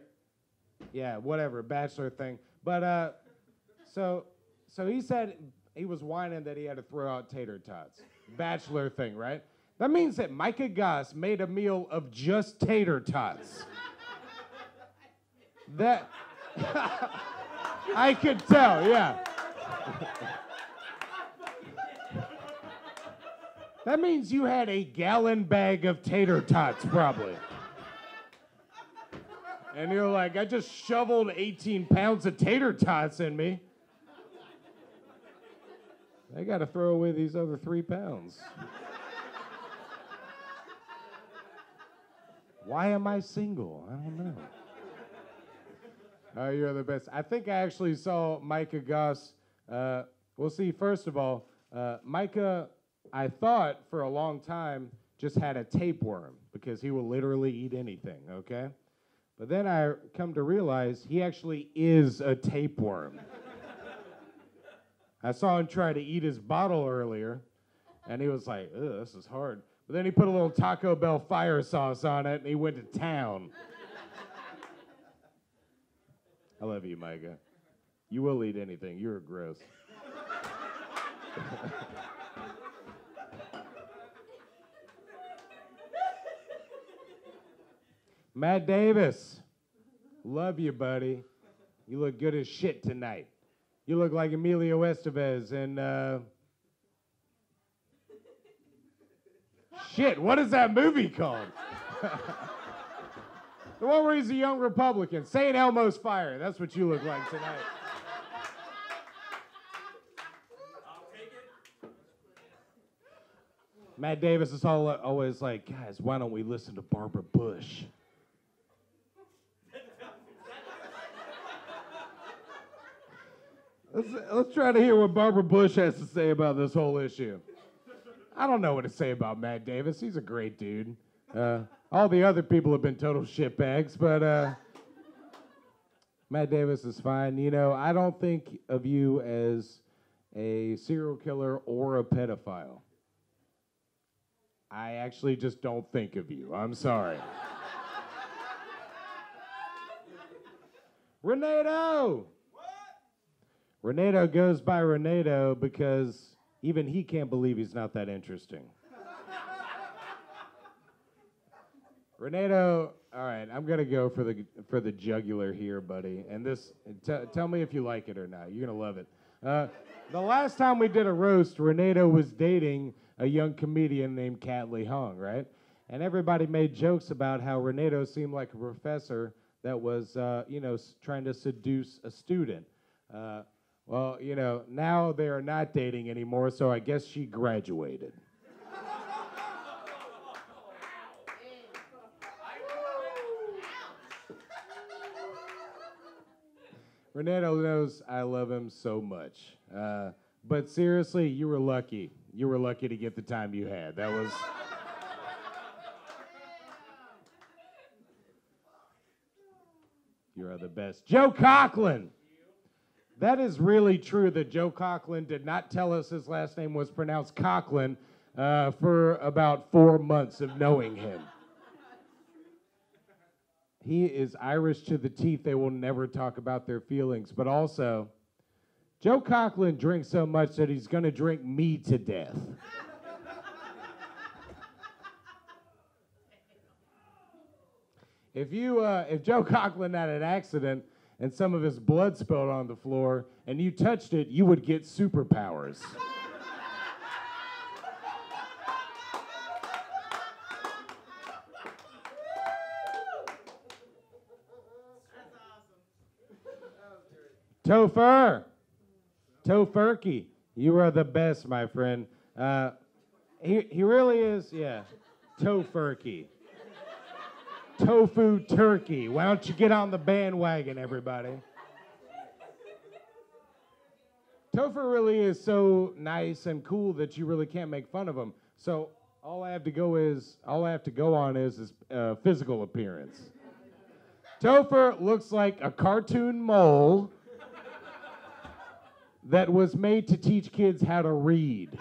yeah, whatever, bachelor thing. But, so he said he was whining that he had to throw out tater tots. Bachelor thing, right? That means that Micah Goss made a meal of just tater tots. That, I could tell, yeah. That means you had a gallon bag of tater tots, probably. And you're like, I just shoveled 18 pounds of tater tots in me. I got to throw away these other 3 pounds. Why am I single? I don't know. Oh, you're the best. I think I actually saw Micah Goss. Well, see, first of all, Micah, I thought for a long time, just had a tapeworm because he will literally eat anything, okay? But then I come to realize he actually is a tapeworm. I saw him try to eat his bottle earlier, and he was like, ugh, this is hard. But then he put a little Taco Bell fire sauce on it, and he went to town. I love you, Micah. You will eat anything. You're gross. Matt Davis. Love you, buddy. You look good as shit tonight. You look like Emilio Estevez and, shit, what is that movie called? The one where he's a young Republican. St. Elmo's Fire. That's what you look like tonight. I'll take it. Matt Davis is always like, guys, why don't we listen to Barbara Bush? Let's try to hear what Barbara Bush has to say about this whole issue. I don't know what to say about Matt Davis. He's a great dude. All the other people have been total shitbags, but Matt Davis is fine. You know, I don't think of you as a serial killer or a pedophile. I actually just don't think of you. I'm sorry. Renato! Renato goes by Renato because even he can't believe he's not that interesting. Renato, all right, I'm gonna go for the jugular here, buddy. And this, tell me if you like it or not. You're gonna love it. The last time we did a roast, Renato was dating a young comedian named Kat Lee Hong, right? And everybody made jokes about how Renato seemed like a professor that was, trying to seduce a student. Well, now they are not dating anymore, so I guess she graduated. Renato knows I love him so much. But seriously, you were lucky. You were lucky to get the time you had. That was... You are the best. Joe Coughlin! That is really true that Joe Coughlin did not tell us his last name was pronounced Coughlin for about 4 months of knowing him. He is Irish to the teeth. They will never talk about their feelings. But also, Joe Coughlin drinks so much that he's going to drink me to death. If Joe Coughlin had an accident and some of his blood spilled on the floor and you touched it, you would get superpowers. Topher! Tofurkey, you are the best, my friend. He really is, yeah. Tofurkey. Tofu turkey. Why don't you get on the bandwagon, everybody? Topher really is so nice and cool that you really can't make fun of him. So all I have to go on is his physical appearance. Topher looks like a cartoon mole that was made to teach kids how to read.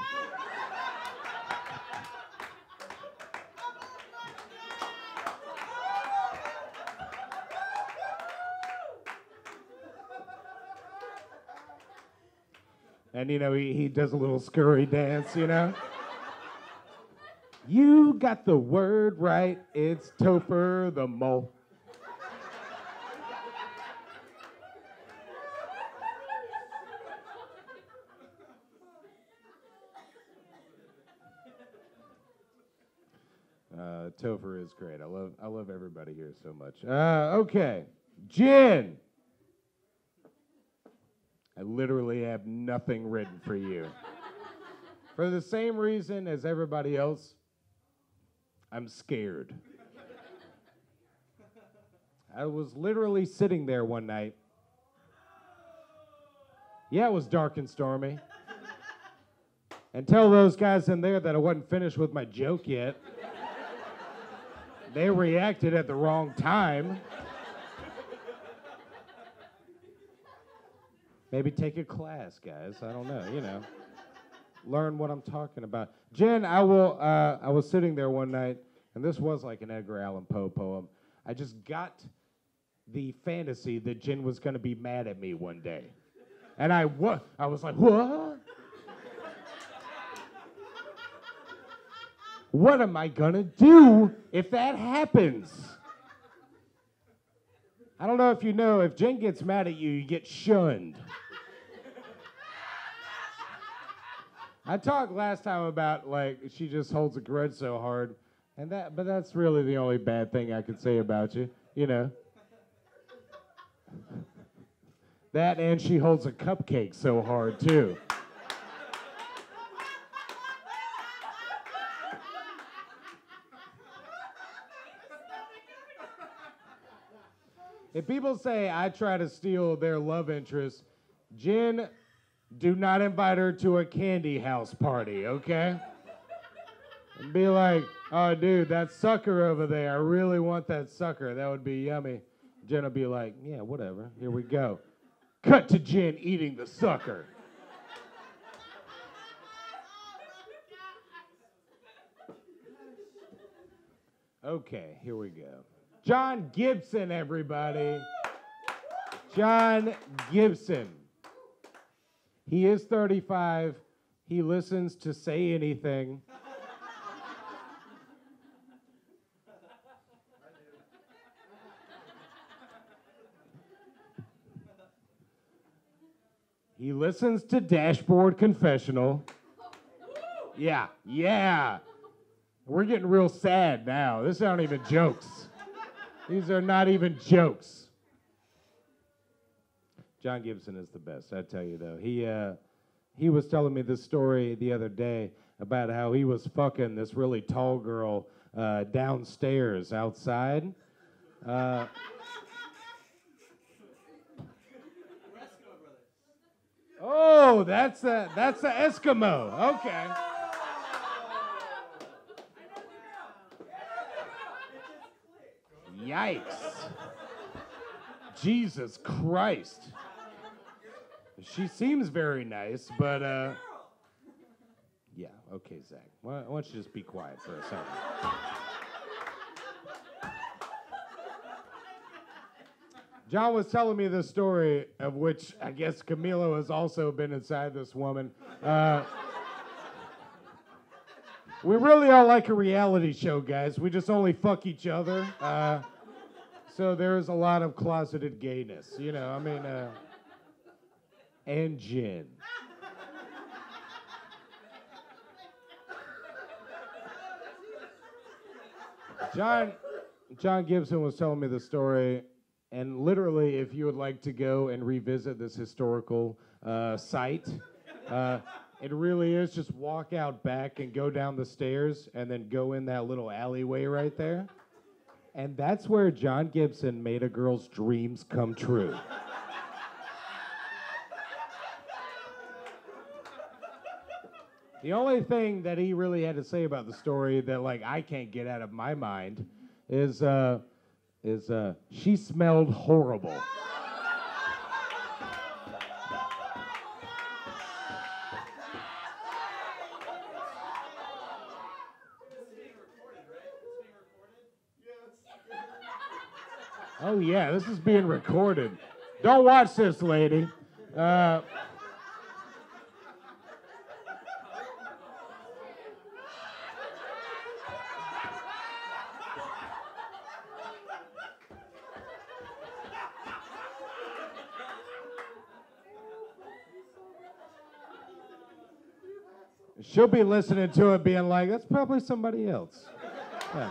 And, you know, he does a little scurry dance, you know? You got the word right. It's Topher the Mole. Topher is great. I love everybody here so much. Okay. Jen. I literally have nothing written for you. For the same reason as everybody else, I'm scared. I was literally sitting there one night. Yeah, it was dark and stormy. And tell those guys in there that I wasn't finished with my joke yet. They reacted at the wrong time. Maybe take a class, guys. I don't know, you know. Learn what I'm talking about. Jen, I was sitting there one night, and this was like an Edgar Allan Poe poem. I just got the fantasy that Jen was going to be mad at me one day. And I was like, what? What am I going to do if that happens? I don't know if you know, if Jen gets mad at you, you get shunned. I talked last time about, like, she just holds a grudge so hard, but that's really the only bad thing I could say about you, you know. That and she holds a cupcake so hard, too. If people say I try to steal their love interest, Jen, do not invite her to a candy house party, okay? And be like, oh, dude, that sucker over there, I really want that sucker. That would be yummy. Jen will be like, yeah, whatever. Here we go. Cut to Jen eating the sucker. Okay, here we go. John Gibson, everybody. John Gibson. He is 35. He listens to Say Anything. He listens to Dashboard Confessional. Yeah, yeah. We're getting real sad now. This aren't even jokes. These are not even jokes. John Gibson is the best, I tell you though. He was telling me this story the other day about how he was fucking this really tall girl downstairs outside. Oh, that's a Eskimo. Okay. Yikes. Jesus Christ. She seems very nice, but yeah, okay, Zach. Why don't you just be quiet for a second? John was telling me this story, of which I guess Camilo has also been inside this woman. We really are like a reality show, guys. We just only fuck each other. So there's a lot of closeted gayness, you know, I mean, and gin. John Gibson was telling me the story, and literally, if you would like to go and revisit this historical site, it really is just walk out back and go down the stairs and then go in that little alleyway right there. And that's where John Gibson made a girl's dreams come true. The only thing that he really had to say about the story that like I can't get out of my mind is she smelled horrible. Oh yeah, this is being recorded. Don't watch this, lady. She'll be listening to it being like, that's probably somebody else. Yeah.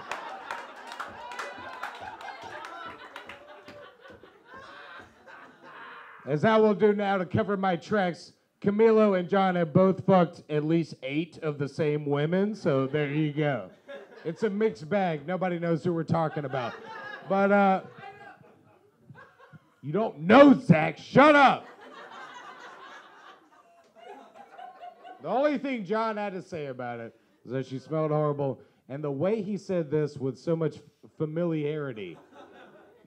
As I will do now to cover my tracks, Camilo and John have both fucked at least 8 of the same women, so there you go. It's a mixed bag. Nobody knows who we're talking about. But, you don't know, Zach. Shut up. The only thing John had to say about it was that she smelled horrible, and the way he said this with so much familiarity,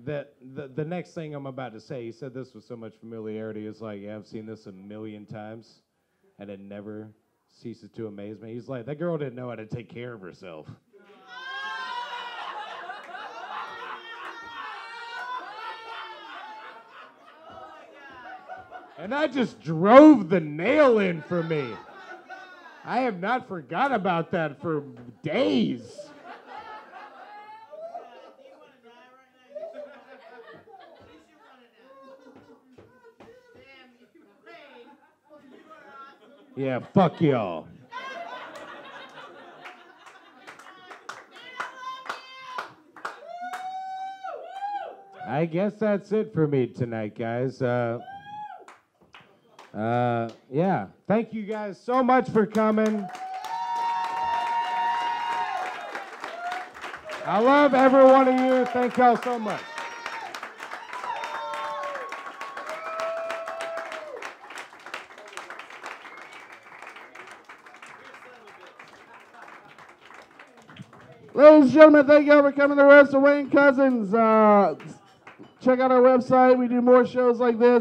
that the next thing I'm about to say, he said this with so much familiarity, is like, yeah, I've seen this a million times, and it never ceases to amaze me. He's like, that girl didn't know how to take care of herself. And that just drove the nail in for me. I have not forgot about that for days. Yeah, fuck y'all. I guess that's it for me tonight, guys. Yeah, thank you guys so much for coming. I love every one of you. Thank y'all so much. Ladies and gentlemen, thank y'all for coming to the rest of Wayne Cousins. Check out our website. We do more shows like this.